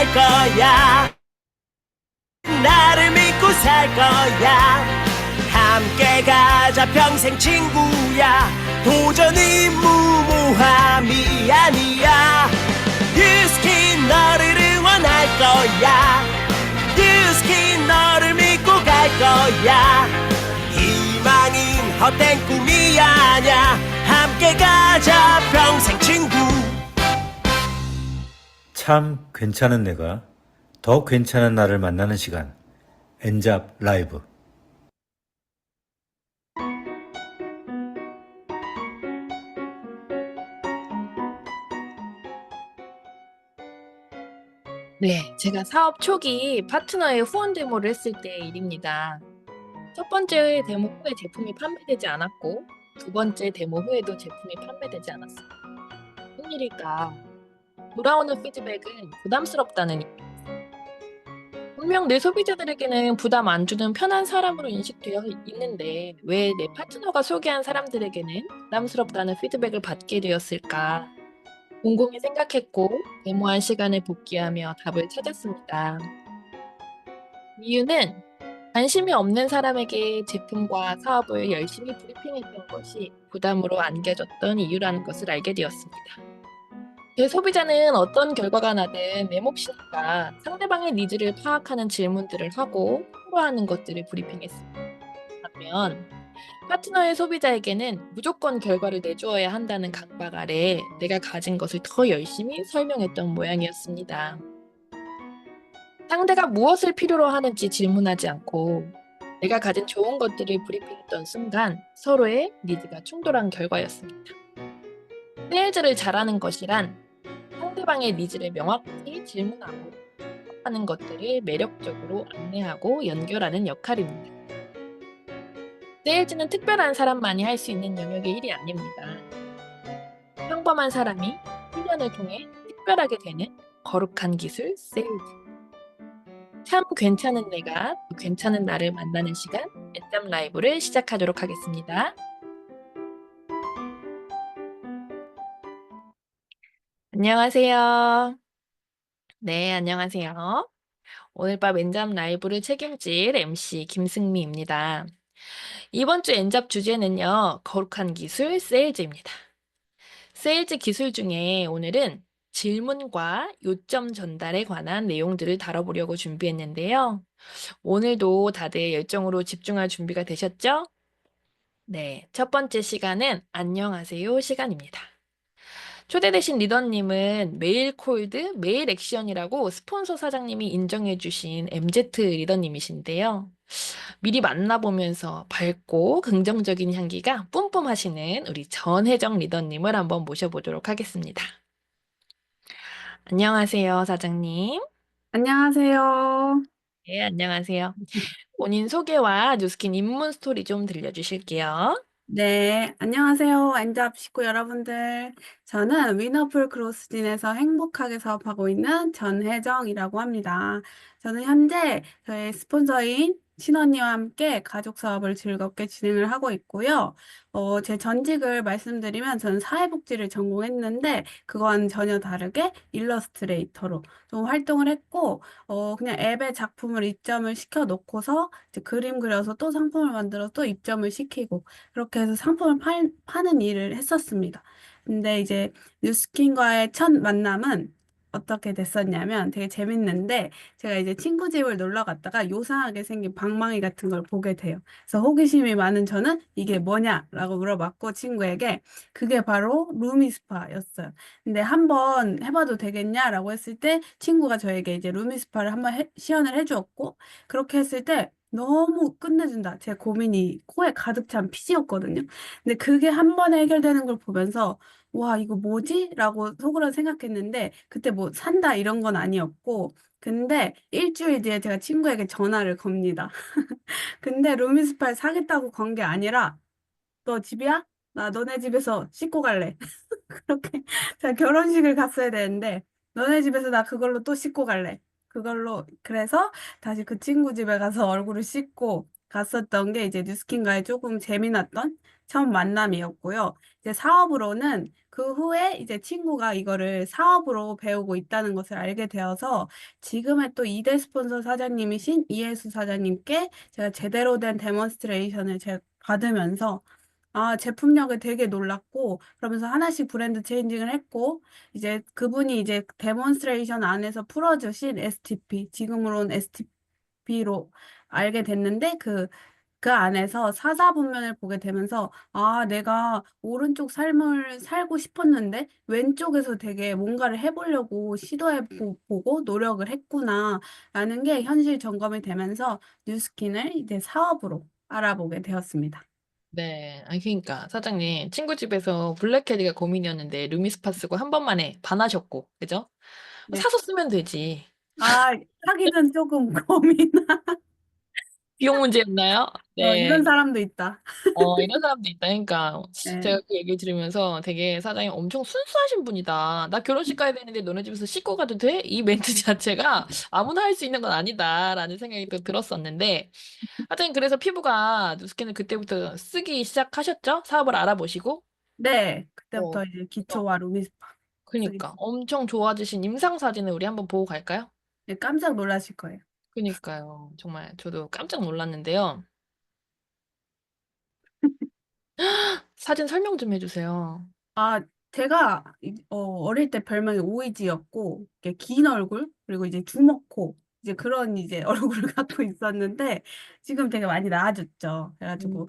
살 거야. 나를 믿고 살 거야. 함께 가자 평생 친구야. 도전이 무모함이 아니야. 뉴스킨 너를 응원할 거야. 뉴스킨 너를 믿고 갈 거야. 희망은 헛된 꿈이 아냐. 함께 가자 평생 친구. 참 괜찮은 내가 더 괜찮은 나를 만나는 시간, 엔잡 라이브. 네, 제가 사업 초기 파트너의 후원 데모를 했을 때의 일입니다. 첫 번째 데모 후에 제품이 판매되지 않았고, 두 번째 데모 후에도 제품이 판매되지 않았어요. 무슨 일일까? 돌아오는 피드백은 부담스럽다는 일. 분명 내 소비자들에게는 부담 안 주는 편한 사람으로 인식되어 있는데, 왜 내 파트너가 소개한 사람들에게는 부담스럽다는 피드백을 받게 되었을까? 곰곰이 생각했고, 데모한 시간을 복귀하며 답을 찾았습니다. 이유는 관심이 없는 사람에게 제품과 사업을 열심히 브리핑했던 것이 부담으로 안겨졌던 이유라는 것을 알게 되었습니다. 제 소비자는 어떤 결과가 나든 내 몫이니까 상대방의 니즈를 파악하는 질문들을 하고 토로하는 것들을 브리핑했습니다. 반면 파트너의 소비자에게는 무조건 결과를 내주어야 한다는 강박 아래 내가 가진 것을 더 열심히 설명했던 모양이었습니다. 상대가 무엇을 필요로 하는지 질문하지 않고 내가 가진 좋은 것들을 브리핑했던 순간 서로의 니즈가 충돌한 결과였습니다. 세일즈를 잘하는 것이란 상대방의 니즈를 명확히 질문하고 하는 것들을 매력적으로 안내하고 연결하는 역할입니다. 세일즈는 특별한 사람만이 할 수 있는 영역의 일이 아닙니다. 평범한 사람이 훈련을 통해 특별하게 되는 거룩한 기술 세일즈. 참 괜찮은 내가 또 괜찮은 나를 만나는 시간 엔잡 라이브를 시작하도록 하겠습니다. 안녕하세요. 네, 안녕하세요. 오늘 밤 엔잡 라이브를 책임질 MC 김승미입니다. 이번 주 엔잡 주제는요, 거룩한 기술 세일즈입니다. 세일즈 기술 중에 오늘은 질문과 요점 전달에 관한 내용들을 다뤄보려고 준비했는데요. 오늘도 다들 열정으로 집중할 준비가 되셨죠? 네, 첫 번째 시간은 안녕하세요 시간입니다. 초대되신 리더님은 메일 콜드, 메일 액션이라고 스폰서 사장님이 인정해주신 MZ 리더님이신데요. 미리 만나보면서 밝고 긍정적인 향기가 뿜뿜하시는 우리 전혜정 리더님을 한번 모셔보도록 하겠습니다. 안녕하세요, 사장님. 안녕하세요. 네, 안녕하세요. 본인 소개와 뉴스킨 입문 스토리 좀 들려주실게요. 네, 안녕하세요. 엔잡 식구 여러분들. 저는 위너풀 크로스진에서 행복하게 사업하고 있는 전혜정이라고 합니다. 저는 현재 저의 스폰서인 신언니와 함께 가족 사업을 즐겁게 진행을 하고 있고요. 제 전직을 말씀드리면 저는 사회복지를 전공했는데 그건 전혀 다르게 일러스트레이터로 좀 활동을 했고, 그냥 앱에 작품을 입점을 시켜 놓고서 이제 그림 그려서 또 상품을 만들어서 또 입점을 시키고 그렇게 해서 상품을 파는 일을 했었습니다. 근데 이제 뉴스킨과의 첫 만남은 어떻게 됐었냐면 되게 재밌는데 제가 이제 친구 집을 놀러 갔다가 요상하게 생긴 방망이 같은 걸 보게 돼요. 그래서 호기심이 많은 저는 이게 뭐냐라고 물어봤고 친구에게 그게 바로 루미스파였어요. 근데 한번 해봐도 되겠냐라고 했을 때 친구가 저에게 이제 루미스파를 한번 시연을 해주었고 그렇게 했을 때 너무 끝내준다. 제 고민이 코에 가득 찬 피지였거든요. 근데 그게 한 번에 해결되는 걸 보면서 와, 이거 뭐지? 라고 속으로 생각했는데 그때 뭐 산다 이런 건 아니었고 근데 일주일 뒤에 제가 친구에게 전화를 겁니다. 근데 루미스파를 사겠다고 건 게 아니라 너 집이야? 나 너네 집에서 씻고 갈래. 그렇게 제가 결혼식을 갔어야 되는데 너네 집에서 나 그걸로 또 씻고 갈래. 그걸로 그래서 다시 그 친구 집에 가서 얼굴을 씻고 갔었던 게 이제 뉴스킨과의 조금 재미났던 처음 만남이었고요. 이제 사업으로는 그 후에 이제 친구가 이거를 사업으로 배우고 있다는 것을 알게 되어서 지금의 또 2대 스폰서 사장님이신 이혜수 사장님께 제가 제대로 된 데몬스트레이션을 제가 받으면서 제품력에 되게 놀랐고, 그러면서 하나씩 브랜드 체인징을 했고, 이제 그분이 이제 데몬스트레이션 안에서 풀어주신 STP, 지금으로는 STP로 알게 됐는데, 그 안에서 사사분면을 보게 되면서, 내가 오른쪽 삶을 살고 싶었는데, 왼쪽에서 되게 뭔가를 해보려고 시도해보고 노력을 했구나, 라는 게 현실 점검이 되면서 뉴스킨을 이제 사업으로 알아보게 되었습니다. 네. 아니 그러니까 사장님 친구 집에서 블랙캐디가 고민이었는데 루미스파 쓰고 한 번만에 반하셨고, 그죠? 네. 사서 쓰면 되지. 아, 하기는 조금 고민. 비용 문제였나요? 네. 이런 사람도 있다. 이런 사람도 있다. 그러니까 네. 제가 그 얘기 들으면서 되게 사장님 엄청 순수하신 분이다. 나 결혼식 가야 되는데 너네 집에서 씻고 가도 돼? 이 멘트 자체가 아무나 할 수 있는 건 아니다라는 생각이 또 들었었는데, 하여튼 그래서 피부가 누스킨을 그때부터 쓰기 시작하셨죠? 사업을 알아보시고. 네. 어, 그때부터 이제 어, 기초와 루미스파 쓰기 그니까 엄청 좋아지신 임상 사진을 우리 한번 보고 갈까요? 네, 깜짝 놀라실 거예요. 그니까요. 정말 저도 깜짝 놀랐는데요. 사진 설명 좀 해주세요. 제가 어릴 때 별명이 오이지였고, 이렇게 긴 얼굴, 그리고 이제 주먹코, 이제 그런 이제 얼굴을 갖고 있었는데, 지금 되게 많이 나아졌죠. 음, 그래가지고,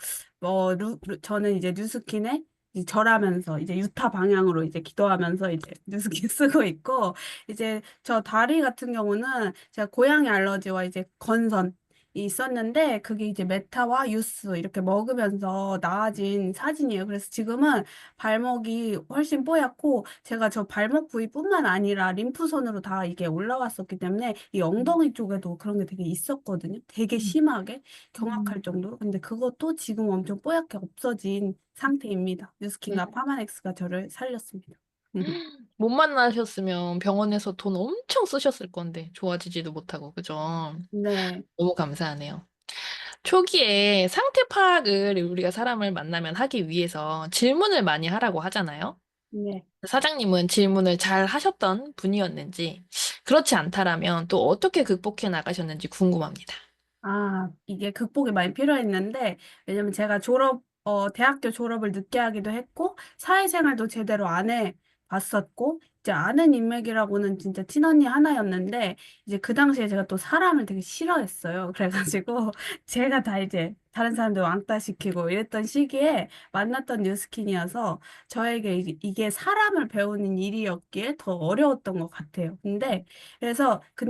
저는 이제 뉴스킨에 이제 절하면서, 이제 유타 방향으로 이제 기도하면서 이제 뉴스킨 쓰고 있고, 이제 저 다리 같은 경우는 제가 고양이 알러지와 이제 건선, 이 있었는데 그게 이제 메타와 유스 이렇게 먹으면서 나아진 사진이에요. 그래서 지금은 발목이 훨씬 뽀얗고 제가 저 발목 부위뿐만 아니라 림프선으로 다 이게 올라왔었기 때문에 이 음, 엉덩이 쪽에도 그런 게 되게 있었거든요. 되게 심하게 음, 경악할 정도로. 근데 그것도 지금 엄청 뽀얗게 없어진 상태입니다. 뉴스킨과 음. 파마넥스가 저를 살렸습니다. 못 만나셨으면 병원에서 돈 엄청 쓰셨을 건데 좋아지지도 못하고, 그죠? 네, 너무 감사하네요. 초기에 상태 파악을 우리가 사람을 만나면 하기 위해서 질문을 많이 하라고 하잖아요. 네. 사장님은 질문을 잘 하셨던 분이었는지, 그렇지 않다라면 또 어떻게 극복해 나가셨는지 궁금합니다. 이게 극복이 많이 필요했는데, 왜냐면 제가 대학교 졸업을 늦게 하기도 했고, 사회생활도 제대로 안 해 봤었고, 이제 아는 인맥이라고는 진짜 친언니 하나였는데, 이제 그 당시에 제가 또 사람을 되게 싫어했어요. 그래가지고, 제가 다 이제 다른 사람들 왕따 시키고 이랬던 시기에 만났던 뉴스킨이어서, 저에게 이게 사람을 배우는 일이었기에 더 어려웠던 것 같아요. 근데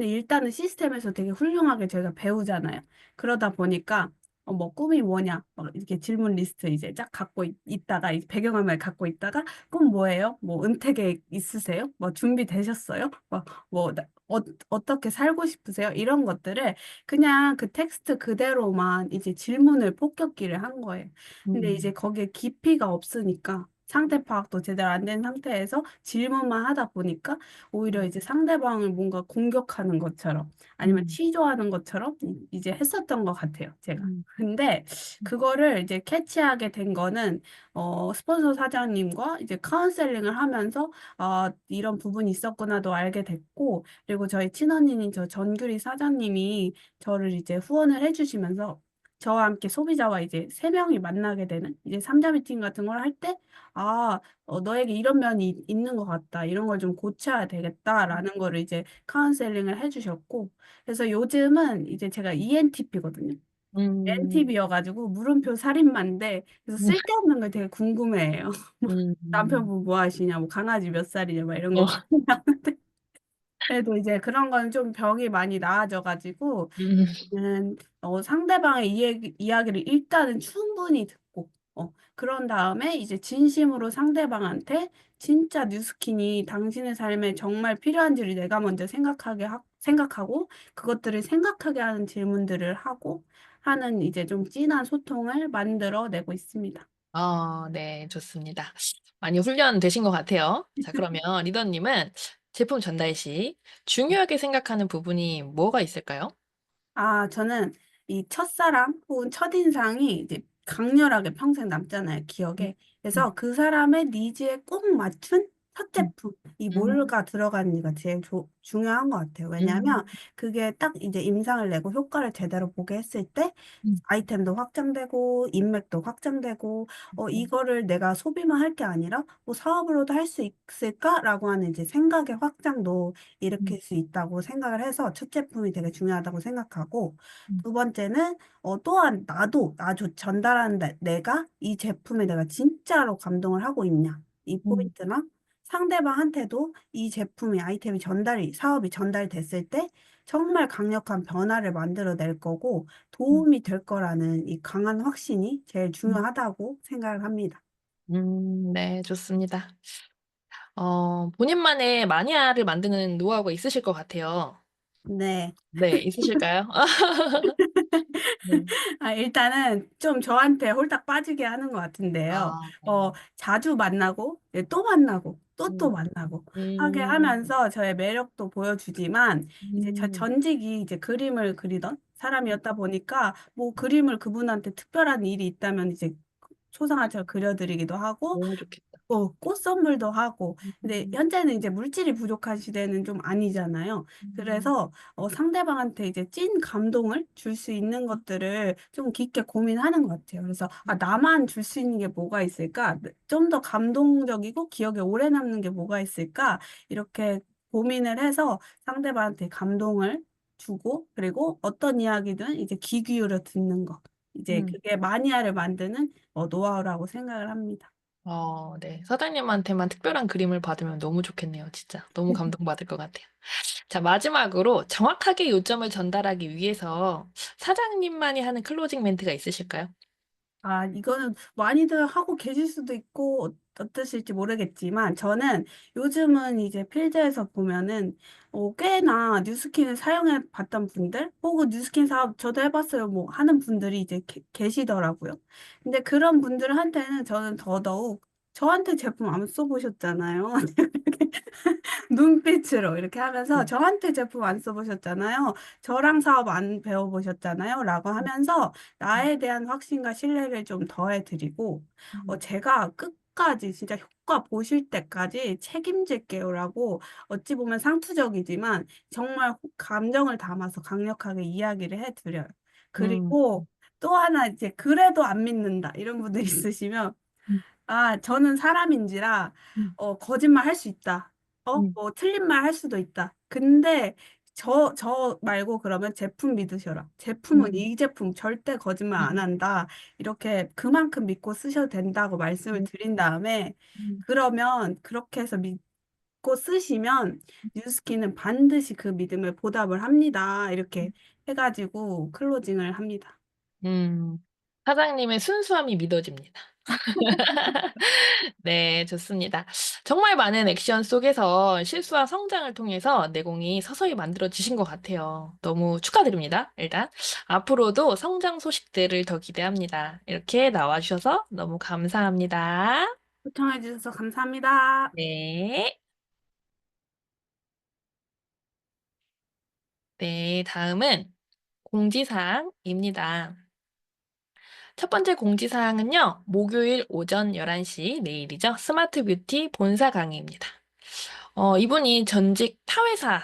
일단은 시스템에서 되게 훌륭하게 저희가 배우잖아요. 그러다 보니까 뭐 꿈이 뭐냐 막 이렇게 질문 리스트 이제 쫙 있다가 이 배경화면 갖고 있다가 꿈 뭐예요? 뭐 은퇴 계획 있으세요? 뭐 준비되셨어요? 어떻게 살고 싶으세요? 이런 것들을 그냥 그 텍스트 그대로만 이제 질문을 폭격기를 한 거예요. 근데 이제 음, 거기에 깊이가 없으니까 상태 파악도 제대로 안 된 상태에서 질문만 하다 보니까 오히려 음, 이제 상대방을 뭔가 공격하는 것처럼 아니면 음, 취조하는 것처럼 이제 했었던 것 같아요, 제가. 음, 근데 그거를 이제 캐치하게 된 거는 스폰서 사장님과 이제 카운셀링을 하면서 이런 부분이 있었구나도 알게 됐고 그리고 저희 친언니인 저 전규리 사장님이 저를 이제 후원을 해주시면서 저와 함께 소비자와 이제 세 명이 만나게 되는 이제 삼자 미팅 같은 걸 할 때, 너에게 이런 면이 있는 것 같다. 이런 걸 좀 고쳐야 되겠다라는 거를 이제 카운셀링을 해주셨고, 그래서 요즘은 이제 제가 ENTP거든요. 음, NTP여가지고 물음표 살인마인데, 그래서 음, 쓸데없는 걸 되게 궁금해해요. 음, 남편분 뭐 하시냐, 뭐 강아지 몇 살이냐, 막 이런 거 어, 궁금해하는데, 그래도 이제 그런 건 좀 병이 많이 나아져가지고, 음, 상대방의 이야기를 일단은 충분히 듣고, 그런 다음에 이제 진심으로 상대방한테 진짜 뉴스킨이 당신의 삶에 정말 필요한지를 내가 먼저 생각하고, 그것들을 생각하게 하는 질문들을 하고, 하는 이제 좀 진한 소통을 만들어내고 있습니다. 네, 좋습니다. 많이 훈련되신 것 같아요. 자, 그러면 리더님은 제품 전달 시 중요하게 생각하는 부분이 뭐가 있을까요? 저는 이 첫사랑 혹은 첫인상이 이제 강렬하게 평생 남잖아요, 음, 기억에. 음, 그래서 그 사람의 니즈에 꼭 맞춘 첫 음, 제품, 이 음, 뭘가 들어가는지가 제일 중요한 것 같아요. 왜냐하면 음, 그게 딱 이제 임상을 내고 효과를 제대로 보게 했을 때 음, 아이템도 확장되고 인맥도 확장되고 이거를 내가 소비만 할 게 아니라 뭐 사업으로도 할 수 있을까라고 하는 이제 생각의 확장도 음, 일으킬 수 있다고 생각을 해서 첫 제품이 되게 중요하다고 생각하고 음, 두 번째는 또한 나도 전달하는 내가 이 제품에 내가 진짜로 감동을 하고 있냐 이 음, 포인트랑 상대방한테도 이 제품이 아이템이 사업이 전달됐을 때 정말 강력한 변화를 만들어낼 거고 음, 도움이 될 거라는 이 강한 확신이 제일 음, 중요하다고 생각을 합니다. 네, 좋습니다. 본인만의 마니아를 만드는 노하우가 있으실 것 같아요. 네. 네, 있으실까요? 네. 일단은 좀 저한테 홀딱 빠지게 하는 것 같은데요. 아, 자주 만나고, 또 만나고, 또 음, 만나고 하게 음, 하면서 저의 매력도 보여주지만, 이제 음, 전직이 이제 그림을 그리던 사람이었다 보니까, 뭐 그림을 그분한테 특별한 일이 있다면 이제 초상화처럼 그려드리기도 하고, 너무 좋겠다. 꽃 선물도 하고, 근데 음, 현재는 이제 물질이 부족한 시대는 좀 아니잖아요. 음, 그래서 상대방한테 이제 찐 감동을 줄 수 있는 것들을 좀 깊게 고민하는 것 같아요. 그래서 나만 줄 수 있는 게 뭐가 있을까? 좀 더 감동적이고 기억에 오래 남는 게 뭐가 있을까? 이렇게 고민을 해서 상대방한테 감동을 주고, 그리고 어떤 이야기든 이제 귀 기울여 듣는 거. 이제 음. 그게 마니아를 만드는 노하우라고 생각을 합니다. 네. 사장님한테만 특별한 그림을 받으면 너무 좋겠네요, 진짜. 너무 감동받을 것 같아요. 자, 마지막으로 정확하게 요점을 전달하기 위해서 사장님만이 하는 클로징 멘트가 있으실까요? 이거는 많이들 하고 계실 수도 있고 어떠실지 모르겠지만 저는 요즘은 이제 필드에서 보면은 꽤나 뉴스킨을 사용해 봤던 분들 혹은 뉴스킨 사업 저도 해봤어요 뭐 하는 분들이 이제 계시더라고요. 근데 그런 분들한테는 저는 더더욱 저한테 제품 안 써보셨잖아요. 눈빛으로 이렇게 하면서 네. 저한테 제품 안 써보셨잖아요. 저랑 사업 안 배워보셨잖아요. 라고 하면서 나에 대한 확신과 신뢰를 좀 더해드리고 음, 제가 끝까지 진짜 효과 보실 때까지 책임질게요라고 어찌 보면 상투적이지만 정말 감정을 담아서 강력하게 이야기를 해드려요. 음, 그리고 또 하나 이제 그래도 안 믿는다 이런 분들 있으시면 음, 저는 사람인지라, 음, 거짓말 할 수 있다. 음, 뭐, 틀린 말 할 수도 있다. 근데, 저 말고 그러면 제품 믿으셔라. 제품은 음, 이 제품 절대 거짓말 안 음, 한다. 이렇게 그만큼 믿고 쓰셔도 된다고 말씀을 음, 드린 다음에, 음, 그러면 그렇게 해서 믿고 쓰시면, 뉴스킨은 반드시 그 믿음을 보답을 합니다. 이렇게 해가지고 클로징을 합니다. 음. 사장님의 순수함이 믿어집니다. 네, 좋습니다. 정말 많은 액션 속에서 실수와 성장을 통해서 내공이 서서히 만들어지신 것 같아요. 너무 축하드립니다. 일단 앞으로도 성장 소식들을 더 기대합니다. 이렇게 나와주셔서 너무 감사합니다. 시청해주셔서 감사합니다. 네. 네, 다음은 공지사항입니다. 첫 번째 공지사항은요, 목요일 오전 11시, 내일이죠. 스마트 뷰티 본사 강의입니다. 이분이 전직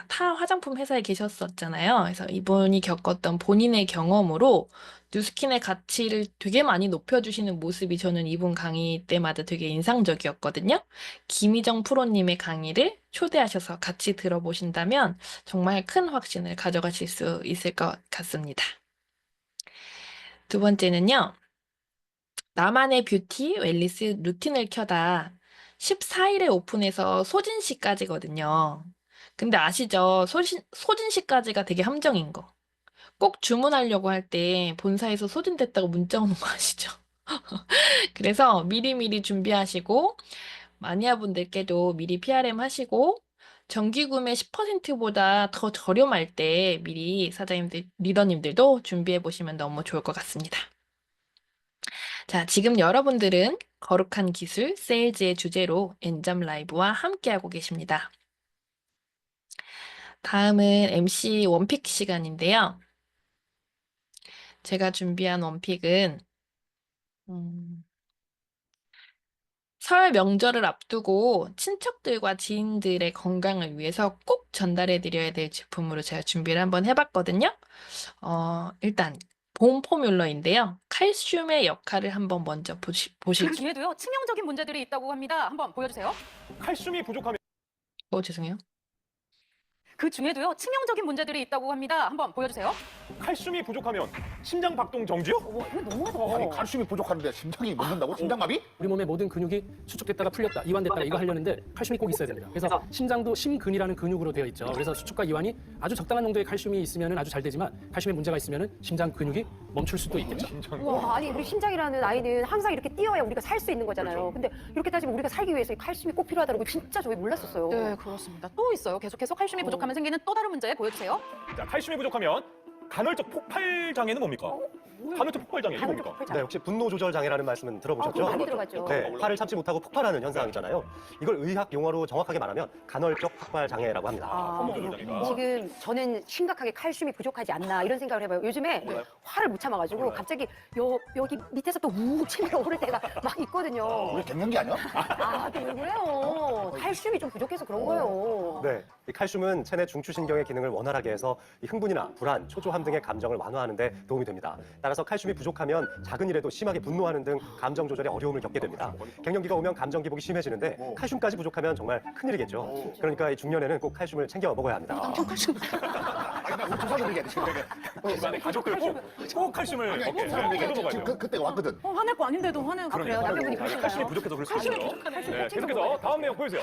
타 화장품 회사에 계셨었잖아요. 그래서 이분이 겪었던 본인의 경험으로 뉴스킨의 가치를 되게 많이 높여주시는 모습이 저는 이분 강의 때마다 되게 인상적이었거든요. 김희정 프로님의 강의를 초대하셔서 같이 들어보신다면 정말 큰 확신을 가져가실 수 있을 것 같습니다. 두 번째는요. 나만의 뷰티 웰니스 루틴을 켜다 14일에 오픈해서 소진시까지거든요. 근데 아시죠? 소진시까지가 되게 함정인 거. 꼭 주문하려고 할 때 본사에서 소진됐다고 문자 오는 거 아시죠? 그래서 미리미리 준비하시고 마니아분들께도 미리 PRM 하시고 정기구매 10%보다 더 저렴할 때 미리 사장님들, 리더님들도 준비해 보시면 너무 좋을 것 같습니다. 자, 지금 여러분들은 거룩한 기술 세일즈의 주제로 엔잡 라이브와 함께하고 계십니다. 다음은 MC 원픽 시간인데요. 제가 준비한 원픽은 설 명절을 앞두고 친척들과 지인들의 건강을 위해서 꼭 전달해 드려야 될 제품으로 제가 준비를 한번 해봤거든요. 일단 봄 포뮬러인데요. 칼슘의 역할을 한번 먼저 그 보실게요. 중에도요, 치명적인 문제들이 있다고 합니다. 한번 보여주세요. 칼슘이 부족하면 죄송해요. 그 중에도요, 치명적인 문제들이 있다고 합니다. 한번 보여주세요. 칼슘이 부족하면 심장 박동 정지요? 이거 너무하다. 아니 칼슘이 부족한데 심장이 멎는다고? 심장마비? 우리 몸의 모든 근육이 수축됐다가 풀렸다, 이완됐다 이거 하려는데 칼슘이 꼭 있어야 됩니다. 그래서 심장도 심근이라는 근육으로 되어 있죠. 그래서 수축과 이완이 아주 적당한 정도의 칼슘이 있으면 아주 잘 되지만 칼슘에 문제가 있으면 심장 근육이 멈출 수도 있겠죠. 와, 아니 우리 심장이라는 아이는 항상 이렇게 뛰어야 우리가 살 수 있는 거잖아요. 근데 이렇게 따지면 우리가 살기 위해서 이 칼슘이 꼭 필요하다는 거 진짜 저희 몰랐었어요. 네, 그렇습니다. 또 있어요. 계속해서 칼슘이 부족하면 생기는 또 다른 문제 보여주세요. 자, 칼슘이 부족하면 간헐적 폭발 장애는 뭡니까? 간헐적 폭발 장애 이게 뭡니까? 네, 혹시 분노 조절 장애라는 말씀은 들어보셨죠? 그거 많이 들어봤죠. 네, 화를 참지 못하고 폭발하는 현상이잖아요. 이걸 의학 용어로 정확하게 말하면 간헐적 폭발 장애라고 합니다. 분노 조절 장애가. 지금 저는 심각하게 칼슘이 부족하지 않나 이런 생각을 해봐요. 요즘에 화를 못 참아가지고 갑자기 여기 밑에서 또 우욱 치밀어 오를 때가 막 있거든요. 우리 갱년기 아니야? 아, 또 왜 그래요? 칼슘이 좀 부족해서 그런 거예요. 네, 이 칼슘은 체내 중추신경의 기능을 원활하게 해서 이 흥분이나 불안, 초조함 등의 감정을 완화하는 데 도움이 됩니다. 따라서 칼슘이 부족하면 작은 일에도 심하게 분노하는 등 감정 조절에 어려움을 겪게 됩니다. 갱년기가 오면 감정 기복이 심해지는데 칼슘까지 부족하면 정말 큰일이겠죠. 그러니까 이 중년에는 꼭 칼슘을 챙겨 먹어야 합니다. 아니 나 우리 조사들 얘기해 지금 집안의 가족들 꼭 칼슘을 아니 먹게 조사들 얘기해 먹어야 지금 돼요. 그때가 왔거든. 화낼 거 아닌데도 화내요. 아, 그래요? 남편분이 칼슘이 그러신가요? 부족해서 그럴 수 있죠. 네, 챙겨 계속해서 먹어야 다음 내용 보여주세요.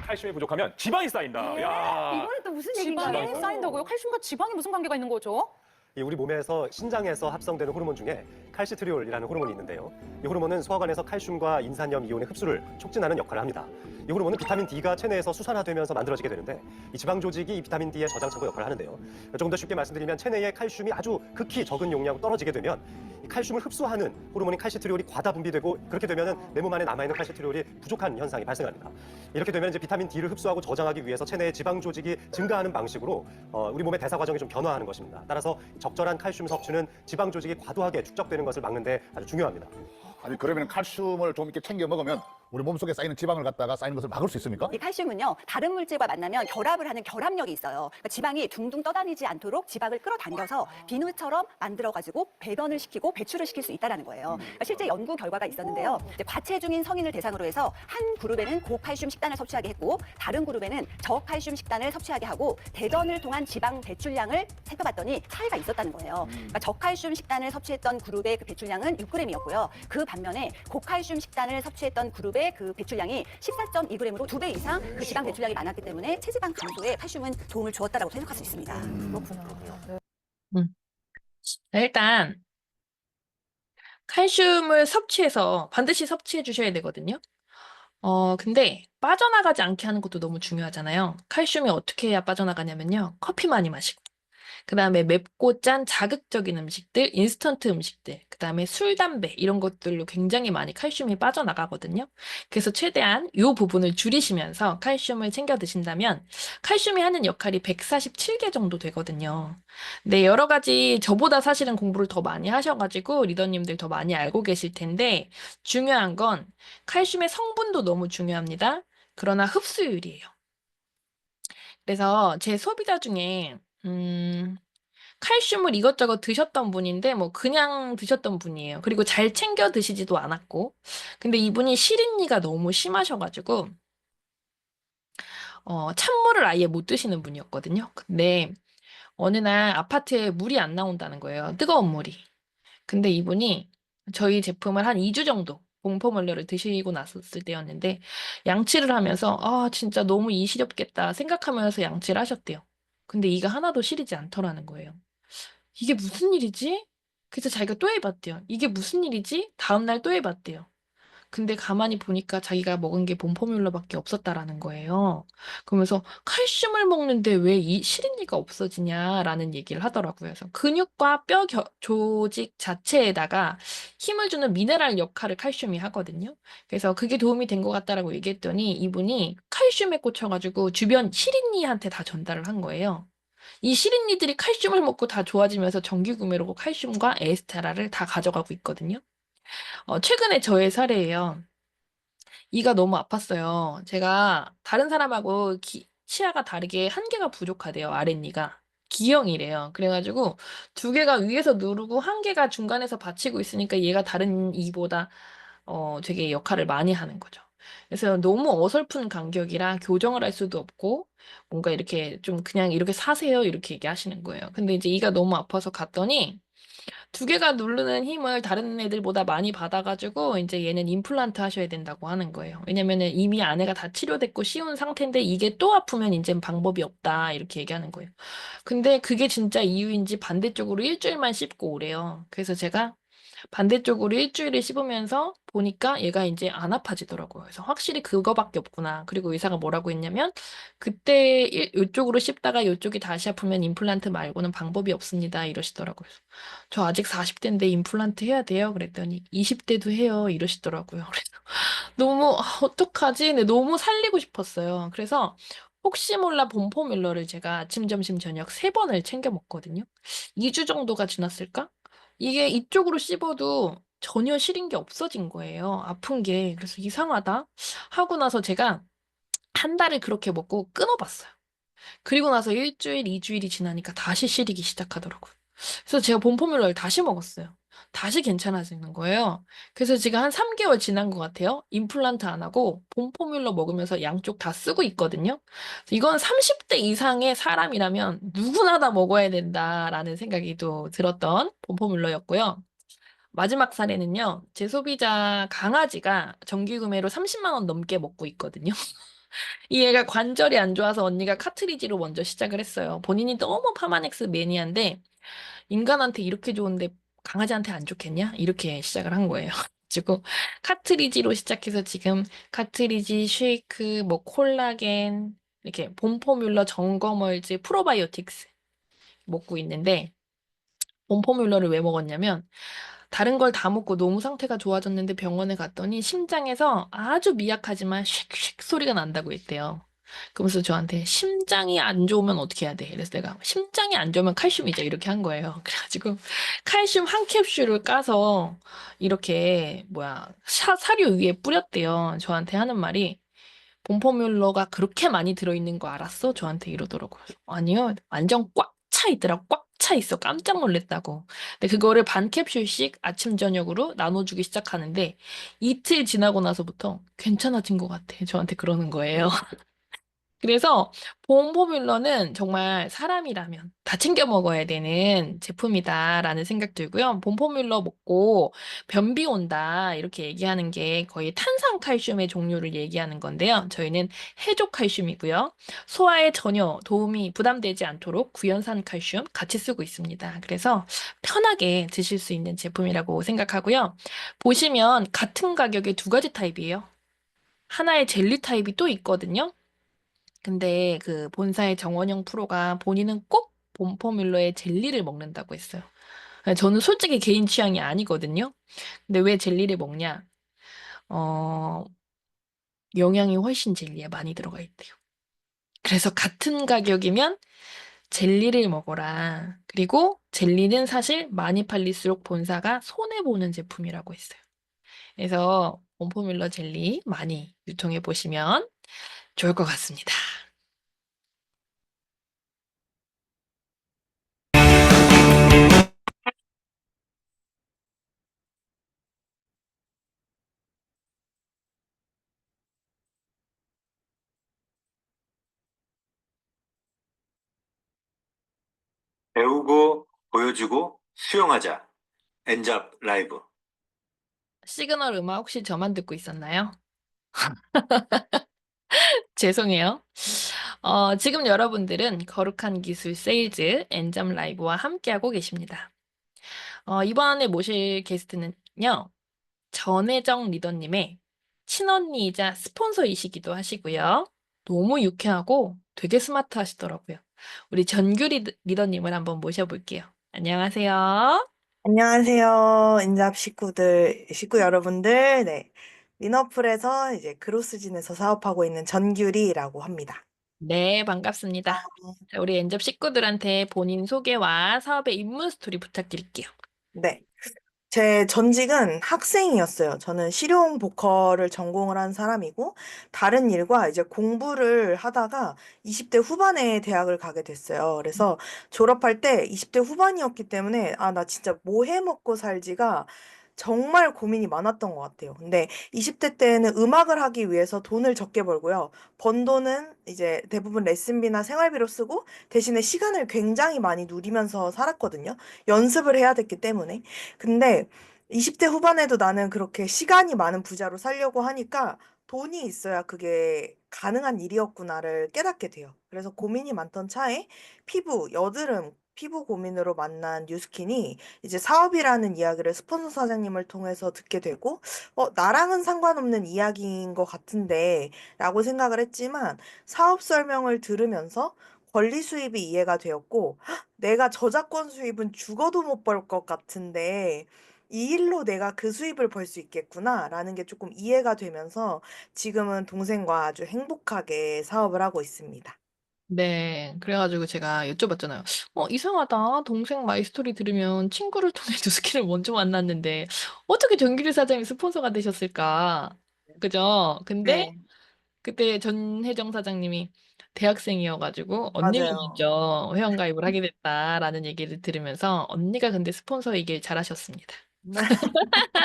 칼슘이 부족하면 지방이 쌓인다. 야. 이거는 또 무슨 지방이 얘기인가요? 쌓인다고요? 칼슘과 지방이 무슨 관계가 있는 거죠? 이 우리 몸에서 신장에서 합성되는 호르몬 중에 칼시트리올이라는 호르몬이 있는데요. 이 호르몬은 소화관에서 칼슘과 인산염 이온의 흡수를 촉진하는 역할을 합니다. 이 호르몬은 비타민 D가 체내에서 수산화되면서 만들어지게 되는데 이 지방 조직이 이 비타민 D의 저장창고 역할을 하는데요. 조금 더 쉽게 말씀드리면 체내에 칼슘이 아주 극히 적은 용량 떨어지게 되면 이 칼슘을 흡수하는 호르몬인 칼시트리올이 과다 분비되고 그렇게 되면은 내 몸 안에 남아있는 칼시트리올이 부족한 현상이 발생합니다. 이렇게 되면 이제 비타민 D를 흡수하고 저장하기 위해서 체내의 지방 조직이 증가하는 방식으로 우리 몸의 대사 과정이 좀 변화하는 것입니다. 따라서 적절한 칼슘 섭취는 지방 조직이 과도하게 축적되는 것을 막는데 아주 중요합니다. 아니 그러면 칼슘을 좀 이렇게 챙겨 먹으면 우리 몸속에 쌓이는 지방을 갖다가 쌓이는 것을 막을 수 있습니까? 이 칼슘은요, 다른 물질과 만나면 결합을 하는 결합력이 있어요. 그러니까 지방이 둥둥 떠다니지 않도록 지방을 끌어당겨서 비누처럼 만들어가지고 배변을 시키고 배출을 시킬 수 있다는 거예요. 그러니까 실제 연구 결과가 있었는데요. 이제 과체중인 성인을 대상으로 해서 한 그룹에는 고칼슘 식단을 섭취하게 했고 다른 그룹에는 저칼슘 식단을 섭취하게 하고 대변을 통한 지방 배출량을 살펴봤더니 차이가 있었다는 거예요. 그러니까 저칼슘 식단을 섭취했던 그룹의 그 배출량은 6g이었고요. 그 반면에 고칼슘 식단을 섭취했던 그룹의 그 배출량이 14.2g으로 2배 이상 그 지방 배출량이 많았기 때문에 체지방 감소에 칼슘은 도움을 주었다라고 해석할 수 있습니다. 일단 칼슘을 섭취해서 반드시 섭취해 주셔야 되거든요. 근데 빠져나가지 않게 하는 것도 너무 중요하잖아요. 칼슘이 어떻게 해야 빠져나가냐면요. 커피 많이 마시고, 그 다음에 맵고 짠 자극적인 음식들, 인스턴트 음식들, 그 다음에 술, 담배 이런 것들로 굉장히 많이 칼슘이 빠져나가거든요. 그래서 최대한 이 부분을 줄이시면서 칼슘을 챙겨 드신다면 칼슘이 하는 역할이 147개 정도 되거든요. 네, 여러 가지 저보다 사실은 공부를 더 많이 하셔가지고 리더님들 더 많이 알고 계실 텐데 중요한 건 칼슘의 성분도 너무 중요합니다. 그러나 흡수율이에요. 그래서 제 소비자 중에 칼슘을 이것저것 드셨던 분인데 뭐 그냥 드셨던 분이에요. 그리고 잘 챙겨 드시지도 않았고. 근데 이분이 실인니가 너무 심하셔가지고 찬물을 아예 못 드시는 분이었거든요. 근데 어느 날 아파트에 물이 안 나온다는 거예요. 뜨거운 물이. 근데 이분이 저희 제품을 한 2주 정도 봄포뮬러를 드시고 났었을 때였는데 양치를 하면서 아 진짜 너무 이 시렵겠다 생각하면서 양치를 하셨대요. 근데 이가 하나도 시리지 않더라는 거예요. 이게 무슨 일이지? 그래서 자기가 또 해봤대요. 이게 무슨 일이지? 다음날 또 해봤대요. 근데 가만히 보니까 자기가 먹은 게 봄포뮬러밖에 없었다라는 거예요. 그러면서 칼슘을 먹는데 왜 이 시린니가 없어지냐라는 얘기를 하더라고요. 그래서 근육과 뼈 조직 자체에다가 힘을 주는 미네랄 역할을 칼슘이 하거든요. 그래서 그게 도움이 된 것 같다라고 얘기했더니 이분이 칼슘에 꽂혀가지고 주변 시린니한테 다 전달을 한 거예요. 이 시린이들이 칼슘을 먹고 다 좋아지면서 정기 구매로 칼슘과 에스테라를 다 가져가고 있거든요. 최근에 저의 사례예요. 이가 너무 아팠어요. 제가 다른 사람하고 치아가 다르게 한 개가 부족하대요, 아랫니가. G형이래요. 그래가지고 두 개가 위에서 누르고 한 개가 중간에서 받치고 있으니까 얘가 다른 이보다 되게 역할을 많이 하는 거죠. 그래서 너무 어설픈 간격이라 교정을 할 수도 없고 뭔가 이렇게 좀 그냥 이렇게 사세요 이렇게 얘기하시는 거예요. 근데 이제 이가 너무 아파서 갔더니 두 개가 누르는 힘을 다른 애들보다 많이 받아가지고 이제 얘는 임플란트 하셔야 된다고 하는 거예요. 왜냐면은 이미 안에가 다 치료됐고 씌운 상태인데 이게 또 아프면 이제 방법이 없다 이렇게 얘기하는 거예요. 근데 그게 진짜 이유인지 반대쪽으로 일주일만 씹고 오래요. 그래서 제가 반대쪽으로 일주일을 씹으면서 보니까 얘가 이제 안 아파지더라고요. 그래서 확실히 그거밖에 없구나. 그리고 의사가 뭐라고 했냐면 그때 이쪽으로 씹다가 이쪽이 다시 아프면 임플란트 말고는 방법이 없습니다. 이러시더라고요. 그래서 저 아직 40대인데 임플란트 해야 돼요. 그랬더니 20대도 해요. 이러시더라고요. 그래서 너무 어떡하지? 근데 너무 살리고 싶었어요. 그래서 혹시 몰라 본포뮬러를 제가 아침, 점심, 저녁 3번을 챙겨 먹거든요. 2주 정도가 지났을까? 이게 이쪽으로 씹어도 전혀 시린 게 없어진 거예요. 아픈 게. 그래서 이상하다 하고 나서 제가 한 달을 그렇게 먹고 끊어봤어요. 그리고 나서 일주일, 2주일이 지나니까 다시 시리기 시작하더라고요. 그래서 제가 본포뮬러를 다시 먹었어요. 다시 괜찮아지는 거예요. 그래서 지금 한 3개월 지난 것 같아요. 임플란트 안 하고 본포뮬러 먹으면서 양쪽 다 쓰고 있거든요. 이건 30대 이상의 사람이라면 누구나 다 먹어야 된다라는 생각이 또 들었던 본포뮬러였고요. 마지막 사례는요. 제 소비자 강아지가 정기 구매로 30만 원 넘게 먹고 있거든요. 이 애가 관절이 안 좋아서 언니가 카트리지로 먼저 시작을 했어요. 본인이 너무 파마넥스 매니아인데 인간한테 이렇게 좋은데 강아지한테 안 좋겠냐? 이렇게 시작을 한 거예요. 그리고 카트리지로 시작해서 지금 카트리지, 쉐이크, 뭐 콜라겐, 이렇게 본포뮬러, 정거멀즈, 프로바이오틱스 먹고 있는데 본포뮬러를 왜 먹었냐면 다른 걸 다 먹고 너무 상태가 좋아졌는데 병원에 갔더니 심장에서 아주 미약하지만 쉑쉑 소리가 난다고 했대요. 그러면서 저한테 심장이 안 좋으면 어떻게 해야 돼? 그래서 내가 심장이 안 좋으면 칼슘이죠. 이렇게 한 거예요. 그래가지고 칼슘 한 캡슐을 까서 이렇게 사료 위에 뿌렸대요. 저한테 하는 말이 본포뮬러가 그렇게 많이 들어있는 거 알았어? 저한테 이러더라고요. 아니요. 완전 꽉 차 있더라. 꽉 차 있어. 깜짝 놀랐다고. 근데 그거를 반 캡슐씩 아침, 저녁으로 나눠주기 시작하는데 이틀 지나고 나서부터 괜찮아진 것 같아. 저한테 그러는 거예요. 그래서 봄포뮬러는 정말 사람이라면 다 챙겨 먹어야 되는 제품이다라는 생각 들고요. 봄포뮬러 먹고 변비 온다 이렇게 얘기하는 게 거의 탄산 칼슘의 종류를 얘기하는 건데요. 저희는 해조 칼슘이고요. 소화에 전혀 도움이 부담되지 않도록 구연산 칼슘 같이 쓰고 있습니다. 그래서 편하게 드실 수 있는 제품이라고 생각하고요. 보시면 같은 가격에 두 가지 타입이에요. 하나의 젤리 타입이 또 있거든요. 근데 그 본사의 정원영 프로가 본인은 꼭 봄포뮬러의 젤리를 먹는다고 했어요. 저는 솔직히 개인 취향이 아니거든요. 근데 왜 젤리를 먹냐? 어, 영양이 훨씬 젤리에 많이 들어가 있대요. 그래서 같은 가격이면 젤리를 먹어라. 그리고 젤리는 사실 많이 팔릴수록 본사가 손해보는 제품이라고 했어요. 그래서 봄포뮬러 젤리 많이 유통해 보시면 좋을 것 같습니다. 배우고 보여주고 수용하자. 엔잡 라이브. 시그널 음악 혹시 저만 듣고 있었나요? 죄송해요. 지금 여러분들은 거룩한 기술 세일즈 엔잡 라이브와 함께하고 계십니다. 이번에 모실 게스트는요, 전혜정 리더님의 친언니이자 스폰서이시기도 하시고요. 너무 유쾌하고 되게 스마트 하시더라고요. 우리 전규 리더님을 한번 모셔볼게요. 안녕하세요. 안녕하세요. 인잡 식구 여러분들. 네. 위너풀에서 이제 그로스진에서 사업하고 있는 전규리라고 합니다. 네, 반갑습니다. 자, 우리 엔잡 식구들한테 본인 소개와 사업의 입문 스토리 부탁드릴게요. 네. 제 전직은 학생이었어요. 저는 실용 보컬을 전공을 한 사람이고, 다른 일과 이제 공부를 하다가 20대 후반에 대학을 가게 됐어요. 그래서 졸업할 때 20대 후반이었기 때문에, 아, 나 진짜 뭐 해 먹고 살지가 정말 고민이 많았던 것 같아요. 근데 20대 때는 음악을 하기 위해서 돈을 적게 벌고요. 번 돈은 이제 대부분 레슨비나 생활비로 쓰고, 대신에 시간을 굉장히 많이 누리면서 살았거든요. 연습을 해야 됐기 때문에. 근데 20대 후반에도 나는 그렇게 시간이 많은 부자로 살려고 하니까 돈이 있어야 그게 가능한 일이었구나를 깨닫게 돼요. 그래서 고민이 많던 차에 여드름 피부 고민으로 만난 뉴스킨이 이제 사업이라는 이야기를 스폰서 사장님을 통해서 듣게 되고, 나랑은 상관없는 이야기인 것 같은데, 라고 생각을 했지만, 사업 설명을 들으면서 권리 수입이 이해가 되었고, 내가 저작권 수입은 죽어도 못 벌 것 같은데, 이 일로 내가 그 수입을 벌 수 있겠구나라는 게 조금 이해가 되면서 지금은 동생과 아주 행복하게 사업을 하고 있습니다. 네, 그래가지고 제가 여쭤봤잖아요. 이상하다. 동생 마이스토리 들으면 친구를 통해 뉴스킨을 먼저 만났는데 어떻게 전기료 사장님 스폰서가 되셨을까? 그죠? 근데 네, 그때 전혜정 사장님이 대학생이어가지고 언니가 맞아요. 먼저 회원가입을 하게 됐다라는 얘기를 들으면서 언니가 근데 스폰서이길 잘하셨습니다.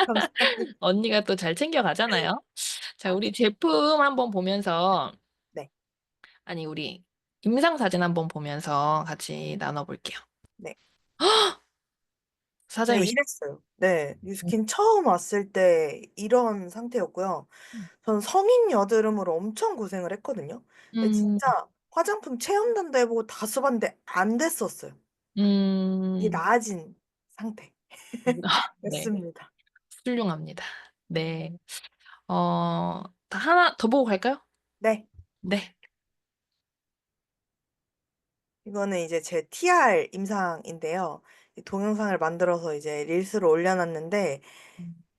감사합니다. 언니가 또 잘 챙겨가잖아요. 자, 아, 우리 제품 한번 보면서 네, 아니 우리 임상 사진 한번 보면서 같이 나눠볼게요. 네. 제가 사장님이 이랬어요. 네, 뉴스킨 처음 왔을 때 이런 상태였고요. 전 성인 여드름으로 엄청 고생을 했거든요. 근데 음, 진짜 화장품 체험단도 해보고 다 써봤는데 안 됐었어요. 이게 음, 나아진 네, 상태였습니다. 훌륭합니다. 네, 하나 더 보고 갈까요? 네. 네. 이거는 이제 제 TR 임상인데요. 이 동영상을 만들어서 이제 릴스로 올려놨는데